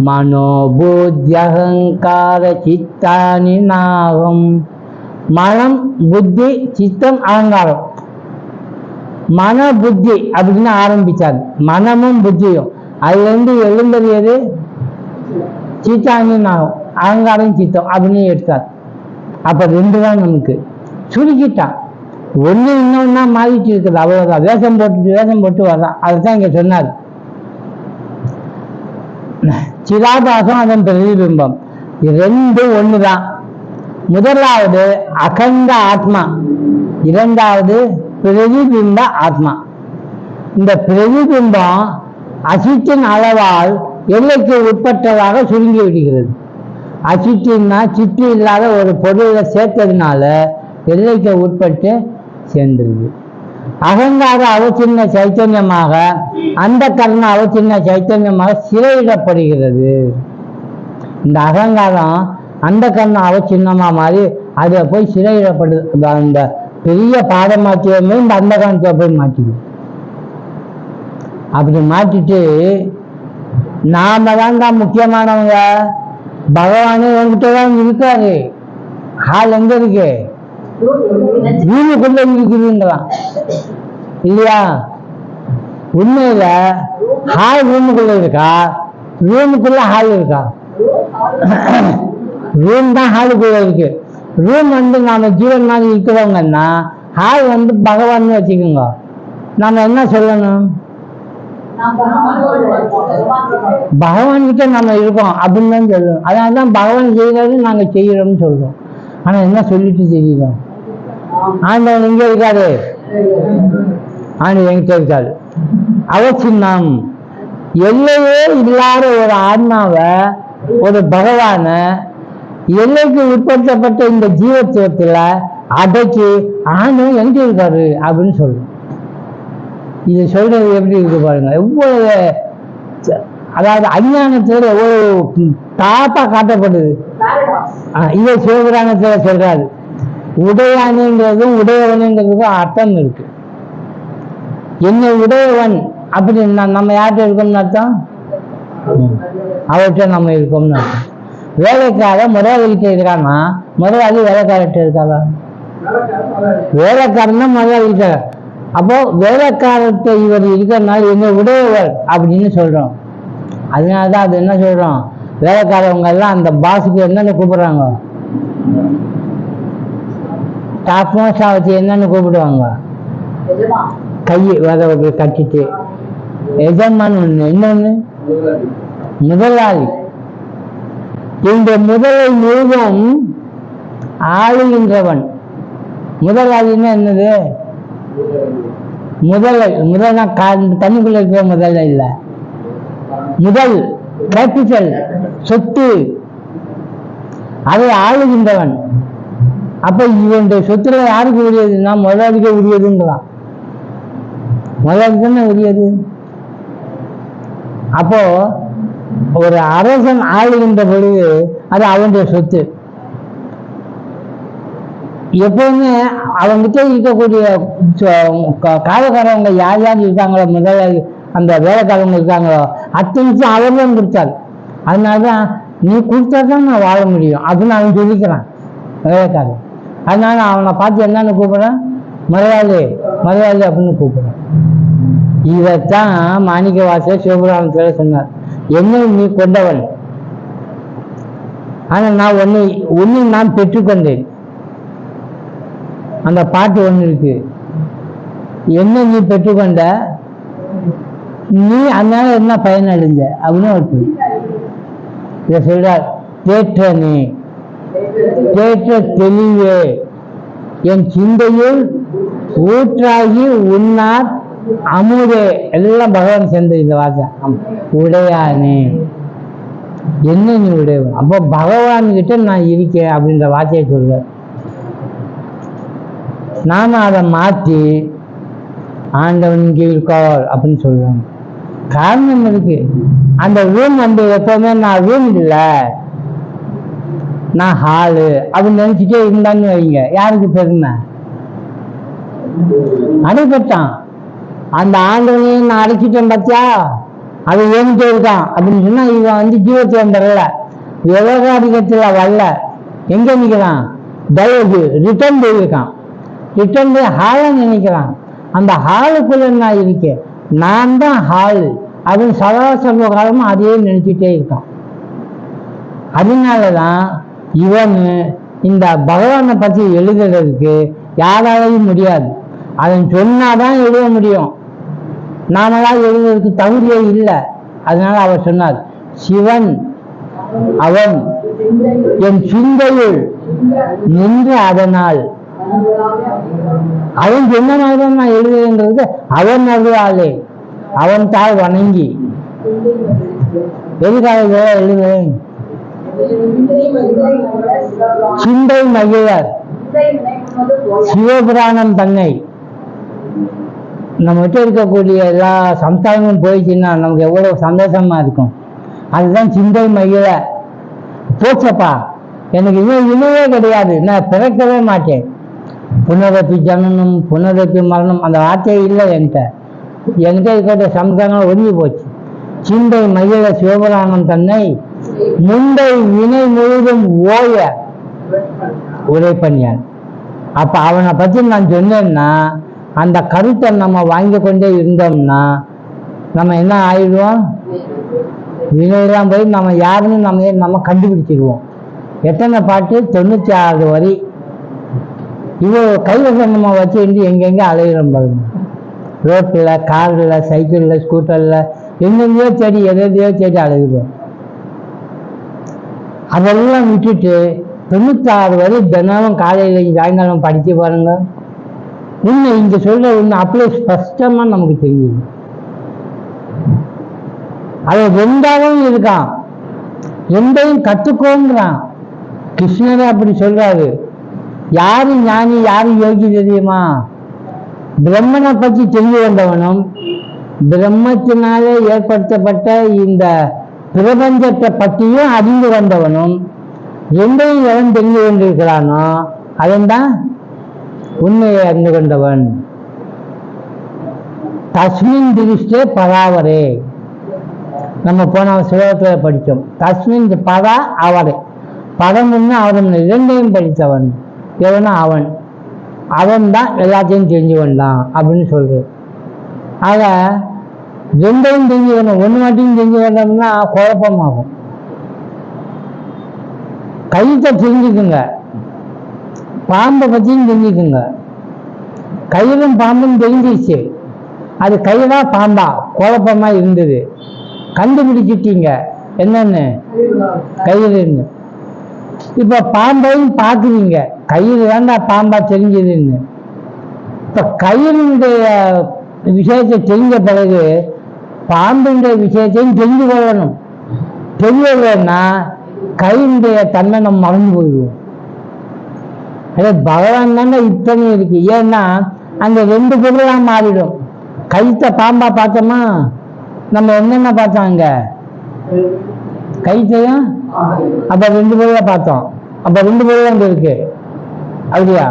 மனோ புத்தி அகங்கார சித்தானி நாகம். மனம், புத்தி, சித்தம், அகங்காரம். மன புத்தி அப்படின்னு ஆரம்பிச்சாரு. மனமும் புத்தியும் அதுல இருந்து எழுந்தது எது? சித்தானி நாகம், அகங்காரம் சித்தம் அப்படின்னு எடுத்தார். அப்ப 2 தான் நமக்கு சுருக்கிட்டான். ஒண்ணு இன்னொன்னா மாறிட்டு இருக்குது, அவ்வளவுதான். வேஷம் போட்டு வரலாம். அதுதான் இங்க சொன்னார். சிதாபாசம், அதன் பிரதிபிம்பம், 2 ஒண்ணுதான். முதலாவது அகண்ட ஆத்மா, 2வது பிரதிபிம்ப ஆத்மா. இந்த பிரதிபிம்பம் அசித்தின் அளவால் எல்லைக்கு உட்பட்டதாக சுருங்கி விடுகிறது. அசித்தின்னா சித்து இல்லாத ஒரு பொருளை சேர்த்ததுனால எல்லைக்கு உட்பட்டு சேர்ந்துருது. அகங்கார அவசின்ன சைத்தன்யமாக, அந்த கர்ண அவசின்ன சைத்தன்யமாக சிறையிடப்படுகிறது. இந்த அகங்காரம் அந்த கர்ண அவசின்னமா மாறி அதை போய் சிறையிடப்படுது. அந்த பெரிய பாடமாற்றியமே இந்த அந்த கணத்தை போய் மாற்றிடும். அப்படி மாற்றிட்டு நாம தான் முக்கியமானவங்க, பகவானே என்கிட்ட தான் இருக்காரு. ஹால் எங்க இருக்கு? ரூமுக்குள்ள இருக்குதுங்களாம் இல்லையா? உண்மையில ஹால் ரூமுக்குள்ள இருக்கா? ரூமுக்குள்ள ஹால் இருக்கா? ரூம் தான் ஹாலுக்குள்ள இருக்கு. ரூம் நாம ஜீவன் மாதிரி இருக்கிறவங்கன்னா ஹால் பகவான் வச்சுக்கோங்க. நாம என்ன சொல்லணும்? பகவான் கிட்ட நம்ம இருக்கோம் அப்படின்னு தான் சொல்லணும். அதனாலதான் பகவான் செய்யறது நாங்க செய்யறோம்னு சொல்றோம். ஆனா என்ன சொல்லிட்டு தெரியுதோம்? ஆண்டவன் எங்க இருக்காரு? ஆண்டவன் எங்கிட்ட இருக்காரு. அவசின்னம், எல்லையே இல்லாத ஒரு ஆன்மாவை, ஒரு பகவான எல்லைக்கு உட்படுத்தப்பட்ட இந்த ஜீவத்துவத்துல அடக்கி ஆண்டவன் எங்க இருக்காரு அப்படின்னு சொல்றோம். இது சொல்றது எப்படி இருக்கு பாருங்க. எவ்வளவு, அதாவது அஞ்ஞானத்துல எவ்வளவு தாப்பா காட்டப்படுது. இதை சிவபுராணத்துல சொல்றாரு. உடையானுங்கிறதும் உடையவனுங்கிறதுக்கும் அர்த்தம் இருக்கு. என்ன உடையவன் அப்படின்னு நம்ம யார்கிட்ட இருக்கோம்னு அர்த்தம்? அவர்கிட்ட நம்ம இருக்கோம்னு அர்த்தம். வேலைக்கார முதலாளிகிட்ட இருக்கான்னா முதலாளி வேலைக்காரர்கிட்ட இருக்காதா? வேலைக்காரன்னா முதலாளிகிட்ட. அப்போ வேலைக்காரத்தை இவர் இருக்கிறதுனால என்ன உடையவர் அப்படின்னு சொல்றோம். அதனாலதான் அது என்ன சொல்றோம்? வேலைக்காரவங்க எல்லாம் அந்த பாஸுக்கு என்னன்னு கூப்பிடுறாங்க? டாப் மோஸ்டா வச்சு என்னன்னு கூப்பிடுவாங்க? கை வேற கட்டிட்டு எஜமான் ஒண்ணு, இன்னொன்னு முதலாளி. இந்த முதலை முழுதும் ஆளுகின்றவன். முதலாளின்னா என்னது? முதலை, முதல்னா தண்ணிக்குள்ள இருக்கிற முதல்ல இல்ல, முதல் கேபிட்டல், சொத்து, அதை ஆளுகின்றவன். அப்ப இவனுடைய சொத்துல யாருக்கு உரியதுன்னா முதலாளிக்கு உரியதுங்களாம். முதலாளி தானே உரியது. அப்போ ஒரு அரசன் ஆளுகின்ற பொழுது அது அவனுடைய சொத்து. எப்பவுமே அவங்கிட்ட இருக்கக்கூடிய காலக்காரவங்க யார் யார் இருக்காங்களோ, முதலாளி அந்த வேலைக்காரவங்க இருக்காங்களோ அத்தனைக்கும் அவன் தான் கொடுத்தாரு. அதனாலதான் நீ கொடுத்தா தான் நான் வாழ முடியும் அப்படின்னு அவன் சொல்லிக்கிறான் வேலைக்காரன். அதனால அவனை பார்த்து என்னன்னு கூப்பிடுறான்? முதலாளி, முதலாளி அப்படின்னு கூப்பிடுறான். இதைத்தான் மாணிக்க வாசகர் சிவபுராணத்துல சொன்னார். என்னை நீ கொண்டவன், ஆனா நான் உன்னை நான் பெற்றுக்கொண்டேன். அந்த பாட்டு ஒண்ணு இருக்கு. என்ன நீ பெற்றுக்கொண்ட? நீ அதனால என்ன பயனடைஞ்ச அப்படின்னு ஒரு இதை சொல்றார். தேற்றனே தேற்ற தெளிவே என் சிந்தையில் ஊற்றாகி உன்னார் அமுதே, எல்லாம் பகவான் சேர்ந்த இந்த வார்த்தை. உடையானே, என்ன நீ உடையவன்? அப்போ பகவான் கிட்ட நான் இருக்கேன் அப்படின்ற வார்த்தையை சொல்ற. நாம அதை மாற்றி ஆண்டவன் இருக்கார் அப்படின்னு சொல்றாங்க. காரணம் இருக்கு. அந்த ரூம் எப்பவுமே நான் ரூம் இல்லை, நான் ஹாலு அப்படின்னு நினைச்சுட்டே இருந்தான்னு வைங்க, யாருக்கு பெருமை? அடைப்பட்டான். அந்த ஆண்டவனையும் நான் அடைச்சிட்டேன் பார்த்தியா, அது ஏன்ட்டே இருக்கான் அப்படின்னு சொன்னா இவன் ஜீவத்துவம் பெறல, விவகாரிகத்துல வரல. எங்க நிற்கிறான்? தயவு ரிட்டர்ன் போயிருக்கான். ரிட்டர்ன் போய் ஹாலை நினைக்கிறான். அந்த ஹாலுக்குள்ள நான் இருக்கேன், நான் தான் ஹாலு அப்படின்னு சதா சர்வ காலமும் அதையே நினைச்சிட்டே இருக்கான். அதனாலதான் இவன் இந்த பகவானை பற்றி எழுதுறதுக்கு யாராலையும் முடியாது. அதன் சொன்னாதான் எழுத முடியும். நாமெல்லாம் எழுதுறதுக்கு தகுதியே இல்லை. அதனால அவர் சொன்னார், சிவன் அவன் என் சிந்தையில் நின்று அதனால் அவன் சொன்னதான் நான் எழுதுகின்றது. அவன் அருளாலே அவன் தாய் வணங்கி எதுக்காக எழுதுவேன்? சிந்தை மகிழர் சிவபுராணம் தன்னை நம்ம கிட்ட இருக்கக்கூடிய எல்லா சம்ஸ்காரங்களும் போயிடுச்சுன்னா நமக்கு எவ்வளவு சந்தோஷமா இருக்கும். அதுதான் சிந்தை மகிழ. போச்சப்பா, எனக்கு இணையே கிடையாது, நான் பிறக்கவே மாட்டேன். புனரப்பி ஜனனம் புனரப்பி மரணம் அந்த வார்த்தையே இல்லை என்கிட்ட இருக்கிற சம்ஸ்காரங்கள் ஒதுங்கி போச்சு. சிந்தை மகிழ சிவபுராணம் தன்னை முந்தை வினை முழுதும் ஓய உரைப்பண்யான். அப்ப அவனை பத்தி நான் சொன்னேன்னா அந்த கருத்தை நம்ம வாங்கி கொண்டே இருந்தோம்னா நம்ம என்ன ஆயிடுவோம்? வினையெல்லாம் போய் நம்ம யாருன்னு நம்ம கண்டுபிடிச்சிடுவோம். எத்தனை பாட்டு? 96 வரி. இவ்வளோ கைவசம் நம்ம வச்சு எங்கெங்க அலையிறோம் பாருங்க. ரோட்டில், காரில், சைக்கிளில், ஸ்கூட்டரில் எங்கெங்கயோ தேடி எதையோ தேடி அலையிறோம். அதெல்லாம் விட்டுட்டு 96 வரை தினமும் காலையில் சாயங்காலம் படித்து பாருங்க. உண்மை இங்க சொல்ற உண்மை அப்படியே ஸ்பஷ்டமா நமக்கு தெரியுது. அதை ரெண்டாவும் இருக்கான், ரெண்டையும் கத்துக்கோங்கிறான். கிருஷ்ணரே அப்படி சொல்றாரு. யாரு ஞானி யாரு யோகி தெரியுமா? பிரம்மனை பற்றி தெரிந்து கொண்டவனும் பிரம்மத்தினாலே ஏற்படுத்தப்பட்ட இந்த பிரபஞ்சத்தை பற்றியும் அறிந்து கொண்டவனும் ரெண்டையும் எவன் தெரிந்து கொண்டிருக்கிறானோ அவன் தான் உண்மையை அறிந்து கொண்டவன். தஸ்மின் திருஷ்டே பராவரே. நம்ம போன சுலோகத்தில் படித்தோம். தஸ்மின் பரா அவரே, படம் அவன் இரண்டையும் படித்தவன் எவனா அவன். அவன் தான் எல்லாத்தையும் தெரிஞ்சு கொண்டான் அப்படின்னு சொல்றது. ஆக ரெண்டையும் தெரிஞ்சு கொண்டோம், ஒன்று மட்டும் தெரிஞ்சு கொண்டோம்னா குழப்பமாகும். கயிற்றை தெரிஞ்சுக்குங்க, பாம்பை பற்றியும் தெரிஞ்சுக்குங்க. கயிறும் பாம்பும் தெரிஞ்சிச்சு, அது கயிறா பாம்பா குழப்பமா இருந்தது. கண்டுபிடிச்சிட்டீங்க என்னன்னு, கயிறுன்னு. இப்ப பாம்பையும் பார்க்குறீங்க, கயிறு வேண்டா பாம்பா தெரிஞ்சதுன்னு. இப்ப கயிறுடைய விஷயத்தை தெரிஞ்ச பிறகு பாம்புடைய விஷயத்தையும் தெரிஞ்சு கொள்ளணும். தெரியலன்னா கயிறுடைய தன்மை நம்ம மறந்து போயிடுவோம். அதே பகவான் தானே இத்தனை இருக்கு. ஏன்னா அந்த ரெண்டு பொருளா மாறிடும். கயிற்ற பாம்பா பார்த்தோமா, நம்ம என்னென்ன பார்த்தோம் அங்க? கயிற்றையும் அப்ப ரெண்டு பொருளை பார்த்தோம். அப்ப ரெண்டு பொருள் அங்க இருக்கு, அப்படியா?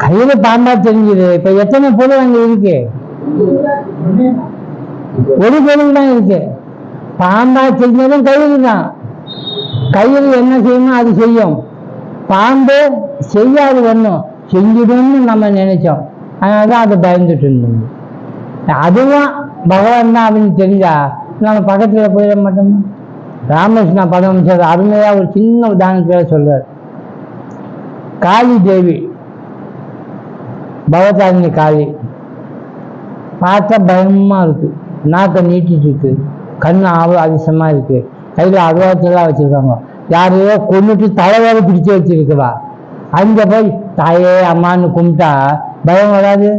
கயிறு பாம்பா தெரிஞ்சுது. இப்ப எத்தனை பொருள் அங்க இருக்கு? ஒரு பொருள் தான் இருக்கு. பாம்பா தெரிஞ்சதும் கயிறு தான். கயிறு என்ன செய்யணும் அது செய்யும், பாம்பு செய்யாது ஒண்ணும் செஞ்சிடும்னு நம்ம நினைச்சோம். அதனாலதான் அது பயந்துட்டு இருந்தோம். அதுவும் பகவான் தான் அப்படின்னு தெரிஞ்சா நம்ம பக்கத்துல போயிட மாட்டோம். ராமகிருஷ்ணா படம் அருமையா ஒரு சின்ன உதாரணத்துல சொல்றாரு. காளி தேவி, பகவதாரிணி காளி, பார்த்தா பயமா இருக்கு, நாக்கை நீட்டிட்டு இருக்கு, கண்ணு அதிசயமா இருக்கு, கையில அருவாத்தெல்லாம் வச்சிருக்காங்க, யாரையோ கொண்டுட்டு தலைவாரி பிடிச்சு வச்சிருக்கிறா. அங்க போய் தாயே அம்மான்னு கும்பிட்டா பயம் வராது?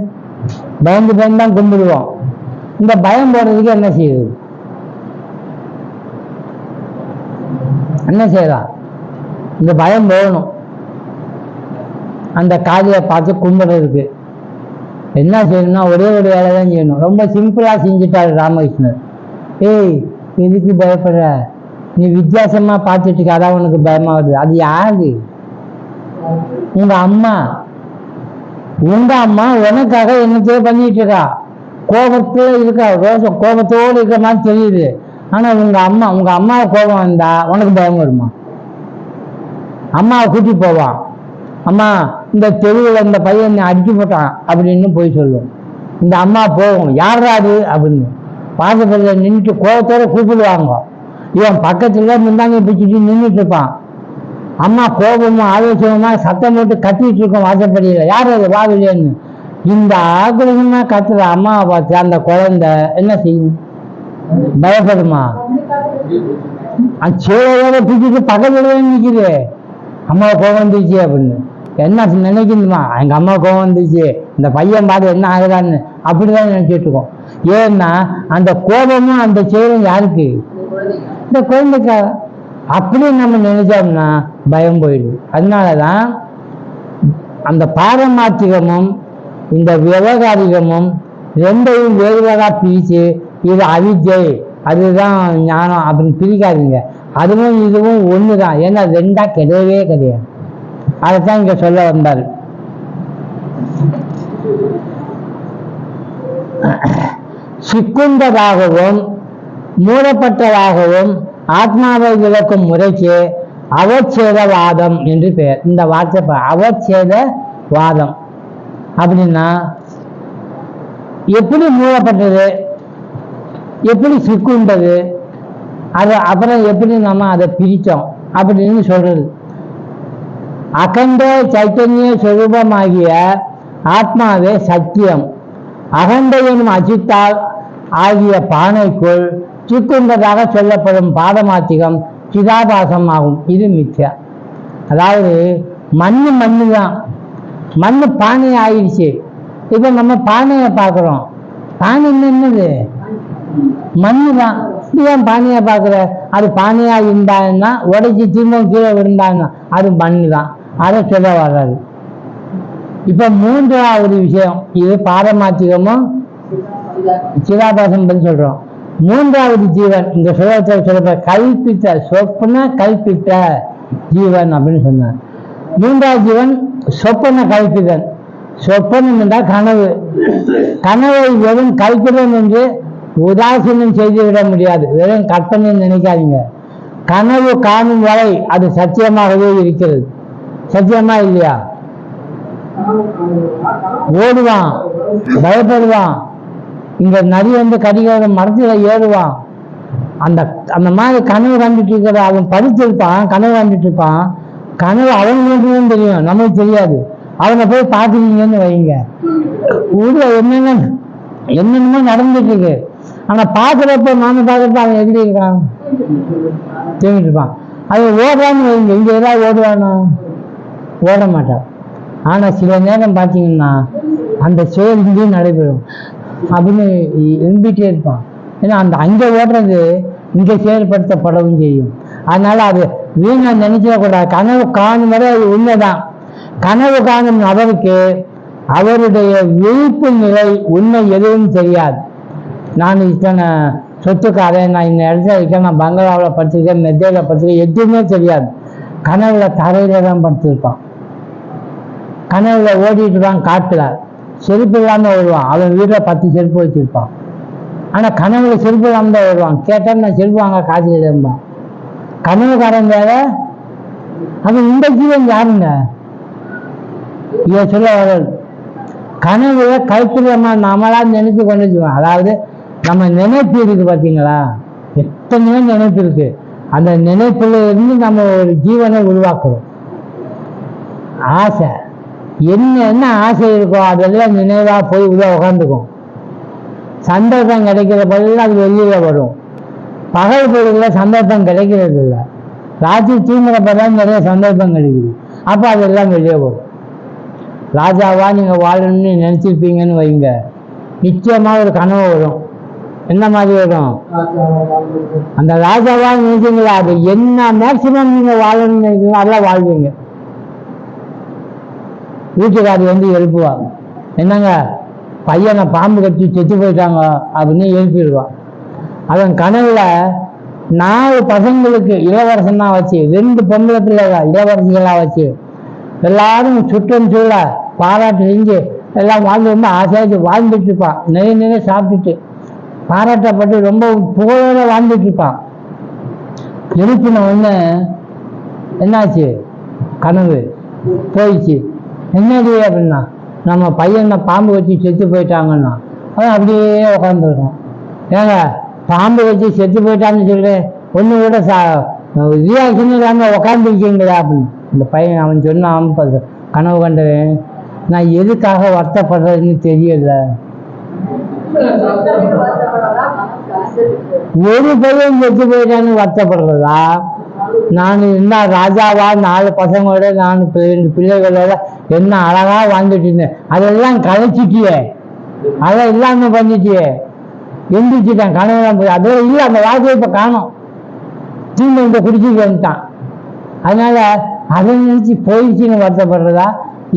பயந்து தான் கும்பிடுவோம். இந்த பயம் போடுறதுக்கு என்ன செய்யுது? என்ன செய்யலாம்? இந்த பயம் போகணும். அந்த காதியை பார்த்து கும்பிடுறதுக்கு என்ன செய்யணும்னா ஒரே ஒரு வேலை தான் செய்யணும். ரொம்ப சிம்பிளா செஞ்சுட்டாரு ராமகிருஷ்ணர். ஏய், எதுக்கு பயப்படுற? நீ வித்தியாசமா பார்த்துட்டு இருக்க, அதான் உனக்கு பயமாகுது. அது யாரு? உங்க அம்மா. உங்க அம்மா உனக்காக என்னத்தையோ பண்ணிட்டு இருக்கா, கோபத்துல இருக்கா, ரோஷம் கோபத்தோடு இருக்கிற மாதிரி தெரியுது. ஆனா உங்க அம்மாவை கோபம் வந்தா உனக்கு பயம் வருமா? அம்மாவை கூட்டி போவான், அம்மா இந்த தெருவில் இந்த பையன் அடிச்சு போட்டான் அப்படின்னு போய் சொல்லும். இந்த அம்மா போகும், யாராது அப்படின்னு பாசப்படியில் நின்றுட்டு கோபத்தோட கூப்பிடுவாங்க. இவன் பக்கத்துல முந்தாங்க பிடிச்சிட்டு நின்றுட்டு இருப்பான். அம்மா கோபமும் ஆலோசனமா சத்தம் போட்டு கத்திட்டு இருக்கும் வாசப்படியில, யார் அது வாவிலேன்னு. இந்த ஆக்கிரகமா கத்துற அம்மாவை பார்த்து அந்த குழந்தை என்ன செய்யும்? பயப்படுமா? சேவையோட பிடிச்சிட்டு பக்கத்துல நிற்குது, அம்மாவை கோபம் வந்துச்சு அப்படின்னு. என்ன நினைக்கணுமா? எங்க அம்மா கோபம் வந்துச்சு, இந்த பையன் பாடு என்ன ஆகுதான்னு அப்படிதான் நினைச்சிட்டு இருக்கோம். ஏன்னா அந்த கோபமும் அந்த செயலும் யாருக்கு? இந்த குழந்தைக்காக. அப்படி நம்ம நினைச்சோம்னா பயம் போயிடுது. அதனாலதான் அந்த பாரமார்த்திகமும் இந்த விவகாரிகமும் ரெண்டையும் வேறுவதா பிரிச்சு இது அவித்யை அதுதான் ஞானம் அப்படின்னு பிரிக்காதீங்க. அதுவும் இதுவும் ஒண்ணுதான். ஏன்னா ரெண்டா கிடையவே கிடையாது. அதைத்தான் இங்க சொல்ல வந்தார். சிக்குண்டதாகவும் மூடப்பட்டதாகவும் ஆத்மாவை விளக்கும் முறைக்கு அவச்சேதவாதம் என்று பெயர். இந்த வார்த்தை அவச்சேதவாதம் அப்படின்னா எப்படி மூடப்பட்டது, எப்படி சிக்குண்டது, அது அப்புறம் எப்படி நம்ம அதை பிரித்தோம் அப்படின்னு சொல்றது. அகண்ட சைத்தன்ய சொரூபமாகிய ஆத்மாவே சத்தியம். அகண்ட எனும் அச்சித்தால் ஆகிய பானைக்குள் சிக்குண்டதாக சொல்லப்படும் பாதமாத்திகம் சிதாபாசம் ஆகும். இது மித்யா. அதாவது மண்ணு தான். மண்ணு பானை ஆயிடுச்சு. இப்ப நம்ம பானையை பார்க்கிறோம். பானை என்னது? மண்ணு தான். ஏன் பானையா பார்க்குற? அது பானையா இருந்தான்னா உடைச்சி திரும்பவும் கீழே விழுந்தாங்கன்னா அது மண்ணு தான். அதை சொல்ல வராது. இப்ப மூன்றாவது விஷயம், இது பாரமாத்திகமும் சிதாபாசம் பற்றி சொல்றோம். மூன்றாவது ஜீவன் இந்த சுலபத்தை சொல்ல கல்பித்த சொப்பன கல்பித்த ஜீவன் அப்படின்னு சொன்னார். மூன்றாவது ஜீவன் சொப்பன கல்பிதன். சொப்பனம் என்றால் கனவு. கனவை வெறும் கல்பிதம் என்று உதாசீனம் செய்துவிட முடியாது. வெறும் கற்பனை நினைக்காதீங்க. கனவு காணும் வரை அது சத்தியமாகவே இருக்கிறது. சத்தியமா இல்லையா? ஓடுவான், பயப்படுவான், இங்க நரி வந்து கடிகார மரத்துல ஏறுவான். அந்த மாதிரி கனவு கண்டுட்டு இருக்கிற அவன் படிச்சிருப்பான், கனவு கண்டுட்டு இருப்பான். கனவு அவனுக்கு தெரியும், நமக்கு தெரியாது. அவனை போய் பார்த்துக்கீங்கன்னு வைங்க, ஊர்ல என்னென்னமோ நடந்துட்டு இருக்கு. ஆனா பாக்குறப்ப நாம பாக்குறப்ப அவன் எப்படி இருக்கான்? தூங்கிட்டு இருப்பான். அது ஓடுறான்னு வைங்க, இங்க ஏதாவது ஓடுவானா? ஓட மாட்டான். ஆனா சில நேரம் பார்த்தீங்கன்னா அந்த செயல் இங்கேயும் நடைபெறும் அப்படின்னு இருந்துட்டே இருப்பான். ஏன்னா அந்த அங்கே ஓடுறது இங்க செயல்படுத்தப்படவும் செய்யும். அதனால அது வீணா நினைச்சிடக்கூடாது. கனவு காணும் வரை அது உண்மைதான். கனவு காணும் நபருக்கு அவருடைய விழிப்பு நிலை உண்மை எதுவும் தெரியாது. நான் இத்தனை சொத்துக்காரன், நான் இந்த இடத்துல இருக்கேன், நான் பங்களாவில் படுத்திருக்கேன், மெத்தையில படுத்திருக்கேன், எதுவுமே தெரியாது. கனவுல தரையில தான் படுத்திருப்பான். கனவுல ஓடிட்டு இருப்பான், காட்டுல செருப்பு இல்லாம வருவான். அவன் வீட்டுல 10 செருப்பு வச்சிருப்பான். ஆனா கனவுல செருப்பு இல்லாம தான் வருவான். கேட்டா நான் செருப்பு வாங்க காசு இல்லைம்பான். கனவுக்காரன் வேற. அது இந்த ஜீவன் யாருங்க? இதை சொல்ல வர கனவுல கல்பிதமா நம்மளா நினைச்சு கொண்டுச்சுவான். அதாவது நம்ம நினைப்பு இருக்கு பார்த்தீங்களா, எத்தனையோ நினைப்பு இருக்கு. அந்த நினைப்புல இருந்து நம்ம ஒரு ஜீவனை உருவாக்குறோம். ஆசை என்ன ஆசை இருக்கோ அதெல்லாம் நினைவா போய் உள்ள உட்காந்துக்கும். சந்தர்ப்பம் கிடைக்கிற பொழுதுல அது வெளியில வரும். பகல் பொழுதுல சந்தர்ப்பம் கிடைக்கிறது இல்லை. ராத்திரி தூங்குற பிறகு நிறைய சந்தர்ப்பம் கிடைக்குது. அப்போ அதெல்லாம் வெளியே வரும். ராஜாவா நீங்க வாழணும்னு நினைச்சிருப்பீங்கன்னு வைங்க, நிச்சயமா ஒரு கனவு வரும். என்ன மாதிரி வரும்? அந்த ராஜாவா நினைச்சீங்களா, அது என்ன மேக்சிமம் நீங்க வாழணும்னு நினைக்கிறீங்களோ அதெல்லாம் வாழ்வீங்க. வீட்டுக்காரி வந்து எழுப்புவாங்க, என்னங்க பையனை பாம்பு கட்டி செத்து போயிட்டாங்க அப்படின்னு எழுப்பிடுவான். அவன் கனவுல 4 பசங்களுக்கு இளவரசனா வச்சு, 2 பொம்பளை பிள்ளைகள் இளவரசிகளா வச்சு, எல்லாரும் சுற்றம் சூழ பாராட்டு செஞ்சு எல்லாம் வாழ்ந்து ரொம்ப ஆசையாச்சு வாழ்ந்துட்டு இருப்பான். நிறைய சாப்பிட்டுட்டு பாராட்டப்பட்டு ரொம்ப புகழோட வாழ்ந்துட்டு இருப்பான். எழுப்பின உடனே என்னாச்சு, கனவு போயிடுச்சு. என்னது அப்படின்னா, நம்ம பையனை பாம்பு வச்சு செத்து போயிட்டாங்கன்னா அவன் அப்படியே உட்காந்துருக்கான். ஏங்க பாம்பு வச்சு செத்து போயிட்டான்னு சொல்லி ஒன்று கூட ரியாக்ஷன் இல்லாமல் உட்காந்துருக்கீங்களா அப்படின்னு. இந்த பையன் அவன் சொன்னான், கனவு கண்டவன், நான் எதுக்காக வருத்தப்படுறதுன்னு தெரியல. ஒரு பையன் செத்து போயிட்டான்னு வருத்தப்படுறதா, நான் என்ன ராஜாவா 4 பசங்களோட 2 பிள்ளைகளோட என்ன அழகா வாழ்ந்துட்டு இருந்தேன், அதெல்லாம் கலைச்சிட்டியே, அதை இல்லாம பண்ணிட்டியே, எந்திரிச்சுட்டான் கனவுலாம் போய் அதெல்லாம் இல்லை. அந்த வாழ்க்கையை இப்ப காணும், தீமை இந்த குடிச்சிட்டு வந்துட்டான். அதனால அதை நினைச்சு போயிடுச்சுன்னு வருத்தப்படுறதா,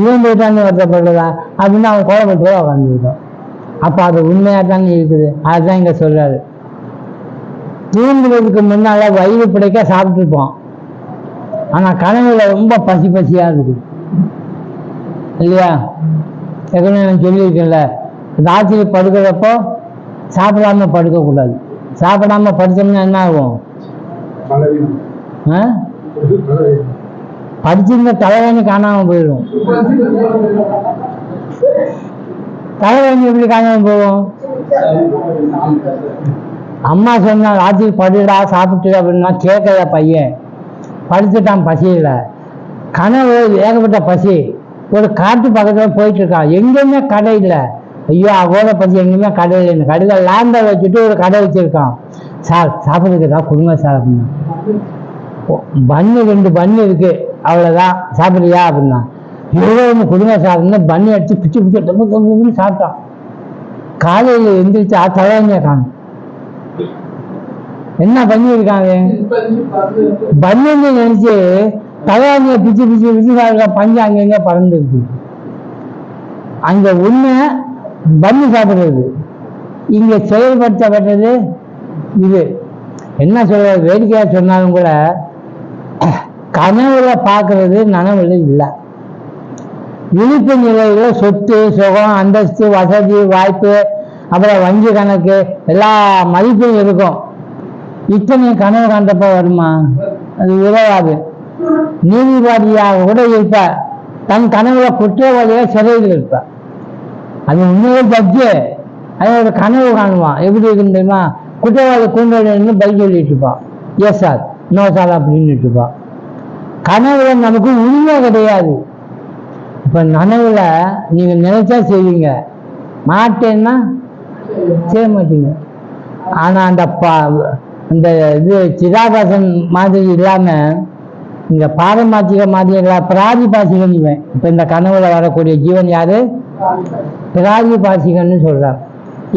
இவன் போயிட்டான்னு வருத்தப்படுறதா அப்படின்னு அவன் கோலப்பட்டு உட்காந்துருக்கான். அப்ப அது உண்மையா தானே இருக்குது. அதுதான் இங்க சொல்றாரு. தூங்குறதுக்கு முன்னால வயிறு பிடிக்க சாப்பிட்டு இருப்போம், ஆனா கனவுல ரொம்ப பசியா இருக்குது இல்லையா? ஏற்கனவே நான் சொல்லியிருக்கேன்ல, ராத்திரி படுக்கிறப்போ சாப்பிடாம படுக்க கூடாது. சாப்பிடாம படுத்தோம்னா என்ன ஆகும்? படிச்சிருந்த தலைவணி காணாம போயிடும். தலைவணி எப்படி காணாம போகும்? அம்மா சொன்னா ராத்திரி படுடா சாப்பிட்டு அப்படின்னா கேட்கல பையன், படுத்துட்டான் பசியில. கனவு ஏகப்பட்ட பசி. ஒரு காட்டு பக்கத்துல போயிட்டு இருக்கான், எங்கேயுமே கடை இல்லை. ஐயோ அவ்வளோ பசி, எங்கேயுமே கடை இல்லைன்னு கடையில் லேண்டை வச்சுட்டு ஒரு கடை வச்சிருக்கான். சார் சாப்பிடுறதுக்கா கொடுங்க சார் அப்படின்னா. பன்னு 2 பன்னு இருக்கு, அவ்வளோதான் சாப்பிடுறியா அப்படின்னா. எவ்வளோ கொடுங்க சாப்பிடுன்னு பன்னு அடிச்சு பிச்சு ரொம்ப சாப்பிட்டான். காலையில் எந்திரிச்சா தலைவணியை காணும். என்ன பண்ணியிருக்காங்க, பன்னு நினைச்சு தலைவணியை பிச்சு சாப்பிட பஞ்சு அங்கங்க பறந்துருக்கு. அங்க உண்மை பன்னு சாப்பிடுறது, இங்க செயல்படுத்தப்பட்டது இது. என்ன சொல்றது, வேடிக்கையா சொன்னாலும் கூட கனவுல பார்க்கறது நனவுல இல்லை. விழிப்பு நிலையில சொத்து சுகம் அந்தஸ்து வசதி வாய்ப்பு அப்புறம் வங்கி கணக்கு எல்லா மதிப்பும் இருக்கும். இத்தனை கனவு கண்டப்ப வருமா? அது உதவாது. நீதிபதியாக கூட இருப்ப, தன் கனவுல குற்றவாளியா சிறையில் இருப்ப. அது உண்மையே ஜட்ஜு, அதோட கனவு காணுவான். எப்படி இருக்குன்னு தெரியுமா? குற்றவாளி கூண்டோடு பதில் சொல்லிட்டு இருப்பான், எஸ் சார் நோ சார் அப்படின்னு இருப்பான். கனவுல நமக்கு உண்மை கிடையாது. இப்ப நனவுல நீங்க நினைச்சா செய்வீங்க, மாட்டேன்னா செய்ய மாட்டீங்க. ஆனா அந்த இது சிதாபாசன் மாதிரி இல்லாம இங்க பாரமாட்சிக மாதிரி இல்ல, பிராதிபாசிகன் இவன். இப்ப இந்த கனவுல வரக்கூடிய ஜீவன் யாரு? பிராதிபாசிகன்னு சொல்றாங்க.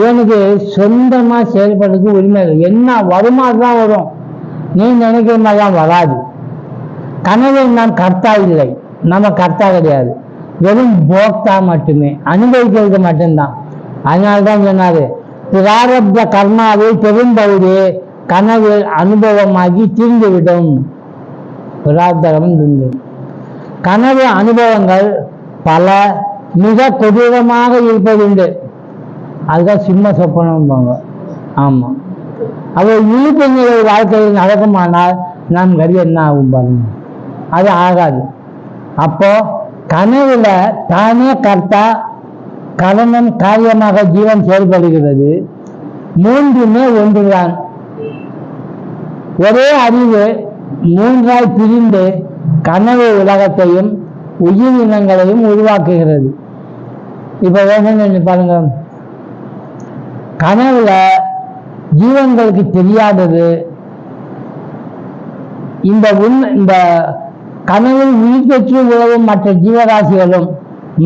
இவனுக்கு சொந்தமா செயல்படுறதுக்கு உரிமை இல்லை. என்ன வருமா தான் வரும், நீ நினைக்கிற மாதிரிலாம் வராது. கனவு நாம் கர்த்தா இல்லை, நம்ம கர்த்தா கிடையாது, வெறும் போக்தா மட்டுமே, அனுபவிக்கிறது மட்டும்தான். அதனால்தான் சொன்னாரு, பிராரப்த கர்மாவில் பெரும்பகுதி கனவில் அனுபவமாகி தீர்ந்துவிடும். பிரார்த்தகம் திருந்து கனவு அனுபவங்கள் பல மிக கொடூரமாக இருப்பதுண்டு. அதுதான் சிம்ம சொப்பனம்பாங்க. ஆமா, அவர் விழிப்பு நிலை வாழ்க்கையில் நடக்குமானால் நாம் கருதி என்ன ஆகும் பாருங்க, அது ஆகாது. அப்போ கனவுல தானே கர்த்தா கரணம் காரியமாக ஜீவன் செயல்படுகிறது. மூன்றுமே ஒன்றுதான். ஒரே அறிவு 3ஆய் பிரிந்து கனவு உலகத்தையும் உயிரினங்களையும் உருவாக்குகிறது. இப்ப வேணும் பாருங்க, கனவுல ஜீவன்களுக்கு தெரியாதது இந்த கனவில் உயிர் பெற்று உழவும் மற்ற ஜீவராசிகளும்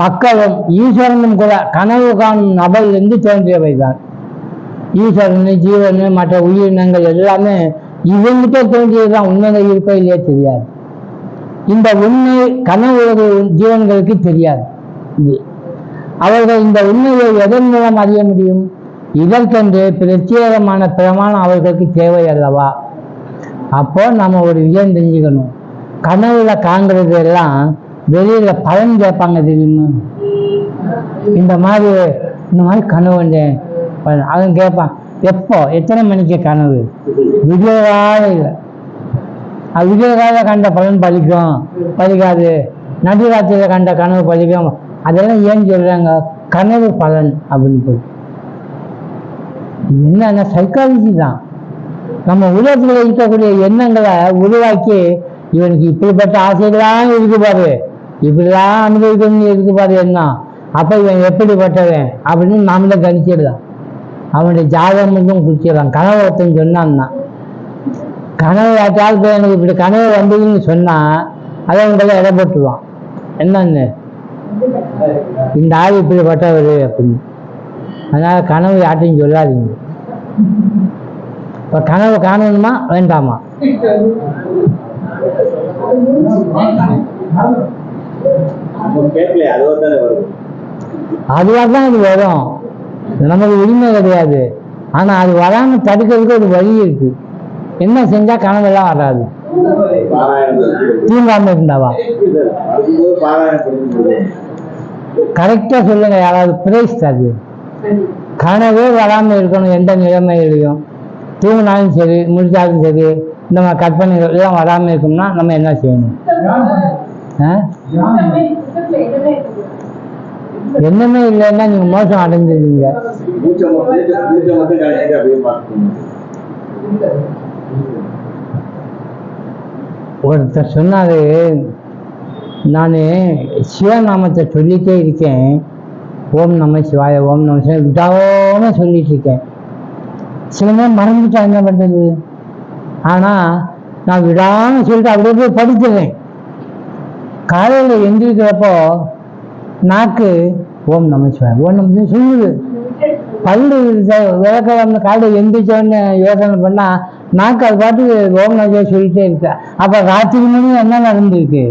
மக்களும் ஈஸ்வரனும் கூட கனவு காணும் நபரிலிருந்து தோன்றியவைதான். ஈஸ்வரனு ஜீவனு மற்ற உயிரினங்கள் எல்லாமே இவங்கிட்ட தோன்றியதுதான். உண்மையில இருப்போ இல்லையே தெரியாது. இந்த உண்மை கனவு ஜீவன்களுக்கு தெரியாது. அவர்கள் இந்த உண்மையை எதன் மூலம் அறிய முடியும்? இதற்கென்று பிரத்யேகமான பிரமாணம் அவர்களுக்கு தேவை அல்லவா? அப்போ நம்ம ஒரு விஷயம் தெரிஞ்சுக்கணும். கனவுல காண்கிறது எல்லாம் வெளியில பலன் கேட்பாங்க தெரியுமா? இந்த மாதிரி கனவு வந்தேன் அவன் கேட்பான். எப்போ எத்தனை மணிக்கு கனவு? விடியகாலையில். அது விடியகால கண்ட பலன் பலிக்காது. நடுராத்திரியில கண்ட கனவு பலிக்கும். அதெல்லாம் ஏன் சொல்றாங்க? கனவு பலன் அப்படின்னு சொல்லி. என்னன்னா சைக்காலஜி தான். நம்ம உலகத்துல இருக்கக்கூடிய எண்ணங்களை உருவாக்கி இவனுக்கு இப்படிப்பட்ட ஆசைகளாம் இருக்கு பாரு, இப்படிலாம் அனுபவிக்கணும்னு இருக்கு பாரு என்ன, அப்ப இவன் எப்படிப்பட்டவன் அப்படின்னு நாமளே கணிச்சிடலாம். அவனுடைய ஜாதகம் மட்டும் குறிச்சிடலாம். கனவு ஒருத்தன் சொன்னான்னா, கனவு யாட்டால் போய் எனக்கு இப்படி கனவு வந்ததுன்னு சொன்னா அதை அவங்களை இடம் போட்டுருவான். என்னன்னு இந்த ஆள் இப்படிப்பட்டவர் அப்படின்னு. அதனால கனவு யார்ட்டையும் சொல்லாதீங்க. இப்ப கனவு காணணுமா வேண்டாமா? அதுவாதான் அது வரும். நமக்கு உரிமை கிடையாது. ஆனா அது வராம தடுக்கிறதுக்கு ஒரு வழி இருக்கு. என்ன செஞ்சா கனவெல்லாம் வராது? தூங்காம இருந்தாவா? கரெக்டா சொல்லுங்க. யாராவது பிரைஸ் தரு. கனவே வராம இருக்கணும். எந்த நிலைமையிலையும் தூங்கினாலும் சரி முடிச்சாலும் சரி இந்த மாதிரி கற்பனைகள் எல்லாம் வராம இருக்கும்னா நம்ம என்ன செய்யணும்? என்னமே இல்லைன்னா நீங்க மோசம் அடைஞ்சிருக்கீங்க. ஒருத்தர் சொன்னாரு, நான் சிவநாமத்தை சொல்லிட்டே இருக்கேன், ஓம் நம சிவாய ஓம் நம சிவாய விடாம சொல்லிட்டு இருக்கேன். சில நேரம் மறந்துட்டா என்ன பண்றது? ஆனா நான் விடாம சொல்லிட்டு அப்படியே போய் படிச்சிடுறேன். காலையில எந்திரிக்கிறப்போ நாக்கு ஓம் நம சிவாய ஓம் நம சிவாய சொல்லுது. பல்லு விளக்கம்னு காலையில் எந்திரிச்சோன்னு யோசனை பண்ணா நாக்கு அது பாட்டு ஓம் நம சிவாய சொல்லிட்டே இருக்க. அப்ப ராத்திரி மணி என்ன நடந்திருக்கு?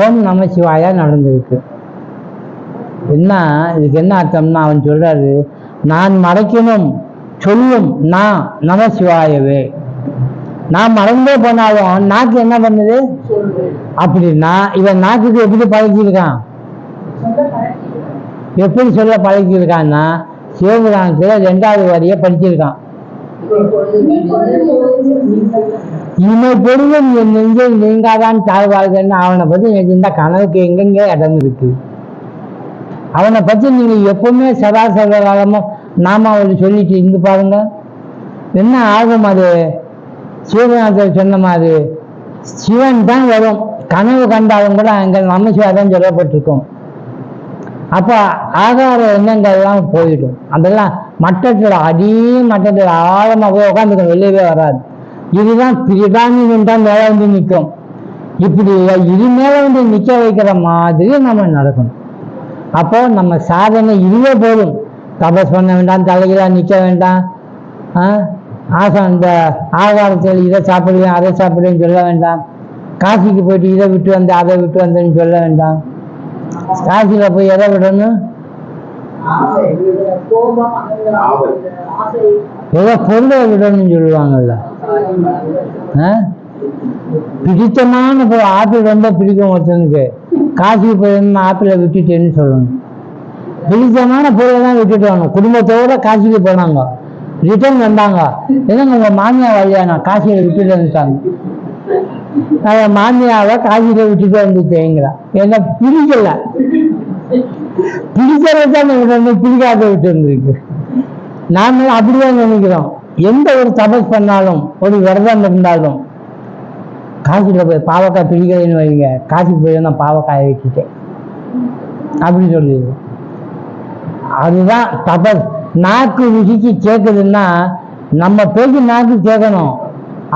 ஓம் நம சிவாயா நடந்திருக்கு. என்ன இதுக்கு என்ன அர்த்தம்னா அவன் சொல்றாரு, நான் மறைக்கணும் சொல்லும் நான் நம சிவாயவே. நான் மறந்தே போனாலும் நாக்கு என்ன பண்ணுது? அப்படின்னா இவன் நாக்குக்கு எப்படி பழகியிருக்கான்? எப்படி சொல்ல பழகியிருக்கான்னா சிவபுராணத்துல 2வது வரிய படிச்சிருக்கான். இமை பொருளும் என் நெஞ்சில் நீங்காதான் தாழ்வாள்கன்னு அவனை பத்தி இந்த கனவுக்கு எங்கெங்க இடம் இருக்கு. அவனை பத்தி நீங்க எப்பவுமே சதா சர்வகாலமும் நாம அவர் சொல்லிட்டு இருந்து பாருங்க என்ன ஆகும். அது சிவபுராணத்தில் சொன்ன மாதிரி சிவன் தான் வரும். கனவு கண்டாலும் கூட அங்க நம்ம சிவாதான் சொல்லப்பட்டிருக்கோம். அப்ப ஆகார எண்ணங்கள் எல்லாம் போயிடும். அதெல்லாம் மட்டத்துல மட்டத்துல ஆழமா போய் உட்காந்துக்கும், வெளியவே வராது. இதுதான் பிரிதானியம் தான் மேல வந்து நிற்கும். இப்படி இது மேல வந்து நிக்க வைக்கிற மாதிரி நம்ம நடக்கணும். அப்போ நம்ம சாதனை இதுவே போதும். தபஸ் பண்ண வேண்டாம், தலைகளாக நிற்க வேண்டாம், ஆசம் இந்த ஆகாரத்தில் இதை சாப்பிடுவேன் அதை சாப்பிடுவேன்னு சொல்ல வேண்டாம், காசிக்கு போயிட்டு இதை விட்டு வந்து அதை விட்டு வந்தேன்னு சொல்ல வேண்டாம். காசியில் போய் எதை விடணும்? ஏதோ பொருளை விடணும்னு சொல்லுவாங்கல்ல. பிடித்தமான ஆப்பிள் ரொம்ப பிடிக்கும் ஒருத்தனுக்கு, காசிக்கு போயிருந்தா ஆப்பிளை விட்டுட்டேன்னு சொல்லணும். பிடித்தமான பொருளை தான் விட்டுட்டு வரணும். குடும்பத்தோட காசிக்கு போனாங்க, ரிட்டர்ன் வந்தாங்க, ஏன்னா உங்க மாமியார் வழியானா காசியில விட்டுட்டு வந்துட்டாங்க. மாமியாவை காசியில விட்டுட்டு வந்துட்டேங்கிறா. ஏன்னா பிடிக்கல, பிடிக்கிறதான் விடணும், பிடிக்காத விட்டு இருந்திருக்கு. நாம அப்படிதான் நினைக்கிறோம். எந்த ஒரு தபஸ் பண்ணாலும் ஒரு விரதம் இருந்தாலும் காசியில போய் பாவக்காய் பிடிக்கிறதுன்னு வைங்க, காசிக்கு போய் நான் பாவக்காயை வச்சுட்டேன் அப்படின்னு சொல்லிடுவோம். அதுதான் தபஸ். நாக்கு ருசிக்கு கேட்குதுன்னா நம்ம பேச்சு நாக்கு கேட்கணும்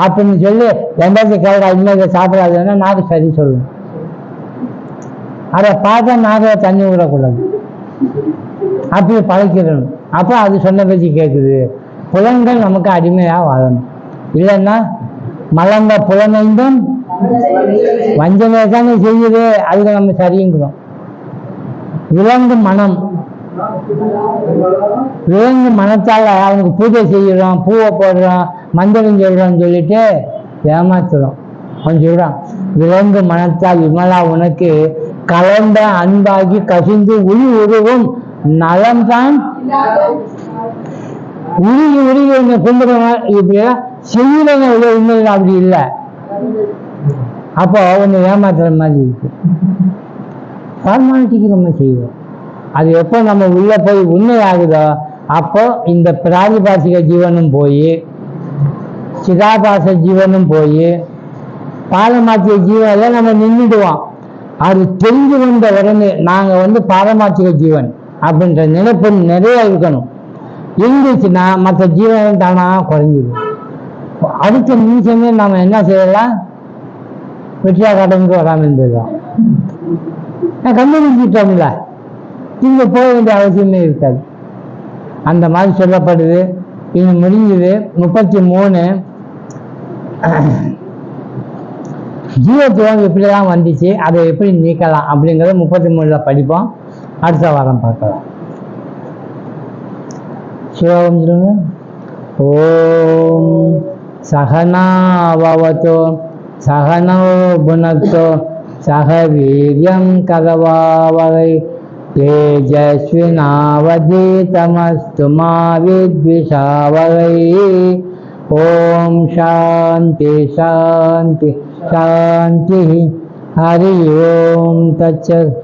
அப்படின்னு சொல்லி ரெண்டாச்சும் கேட்கா இன்னைக்கு சாப்பிடாதுன்னா நாக்கு சரி சொல்லணும். அதை பார்த்தா நாக்கில் தண்ணி விடக்கூடாது, அப்படி பழக்கிடணும். அப்போ அது சொன்ன பேச்சு கேட்குது. புலன்கள் நமக்கு அடிமையாக வாழணும். இல்லைன்னா மலர்ந்த புலனைந்தும் வஞ்சனை தானே செய்யுது, அதுக்கு நம்ம சரிங்கிறோம். விலங்கு மனம், விலங்கு மனத்தால் அவனுக்கு பூஜை செய்கிறோம், பூவை போடுறோம், மந்திரம் சொல்கிறோம்னு சொல்லிட்டு ஏமாத்துறோம். அவன் சொல்கிறான், விலங்கு மனத்தால் விமலா உனக்கு கலந்த அன்பாகி கசிந்து உரி உருவும் நலம்தான் உருகி உருகி ஒன்று கும்பிடுவேன். இப்படியெல்லாம் செய்யறவங்க உண்மையில் அப்படி இல்லை. அப்போ ஒன்று ஏமாத்துற மாதிரி இருக்கு. ஃபார்மாலிட்டிக்கு நம்ம செய்வோம். அது எப்போ நம்ம உள்ள போய் உண்மை ஆகுதோ அப்போ இந்த பிராதிபாசிக ஜீவனும் போய் சிதாபாச ஜீவனும் போய் பாரமாத்திய ஜீவனில் நம்ம நின்றுடுவோம். அது தெரிஞ்சு வந்த உடனே நாங்கள் பாரமாத்திக ஜீவன் அப்படின்ற நினைப்பு நிறைய இருக்கணும். இருந்துச்சுன்னா மற்ற ஜீவனம் தானாக குறைஞ்சிடும். அடுத்த நிமிஷமே நம்ம என்ன செய்யலாம், வெற்றியா கடனுக்கு வராமல் போயிடலாம். கண்டுபிடிச்சிட்டோம்ல, இங்கே போக வேண்டிய அவசியமே இருக்காது. அந்த மாதிரி சொல்லப்படுது. இது முடிஞ்சது. 33 ஜீவத்துவம் எப்படிதான் வந்துச்சு, அதை எப்படி நீக்கலாம் அப்படிங்கிறத 33ல் படிப்போம். அடுத்த வாரம் பார்க்கலாம். சிவம் சொல்லுங்க. ஓம் சகனா பவதோ சகனோ புனக்தோ சக வீர்யம் கரவாவகை தேஜஸ்வினாவதீதமஸ்து மா வித்விஷாவகை. ஓம் சாந்தி சாந்தி சாந்தி. ஹரி ஓம் தத்சத்.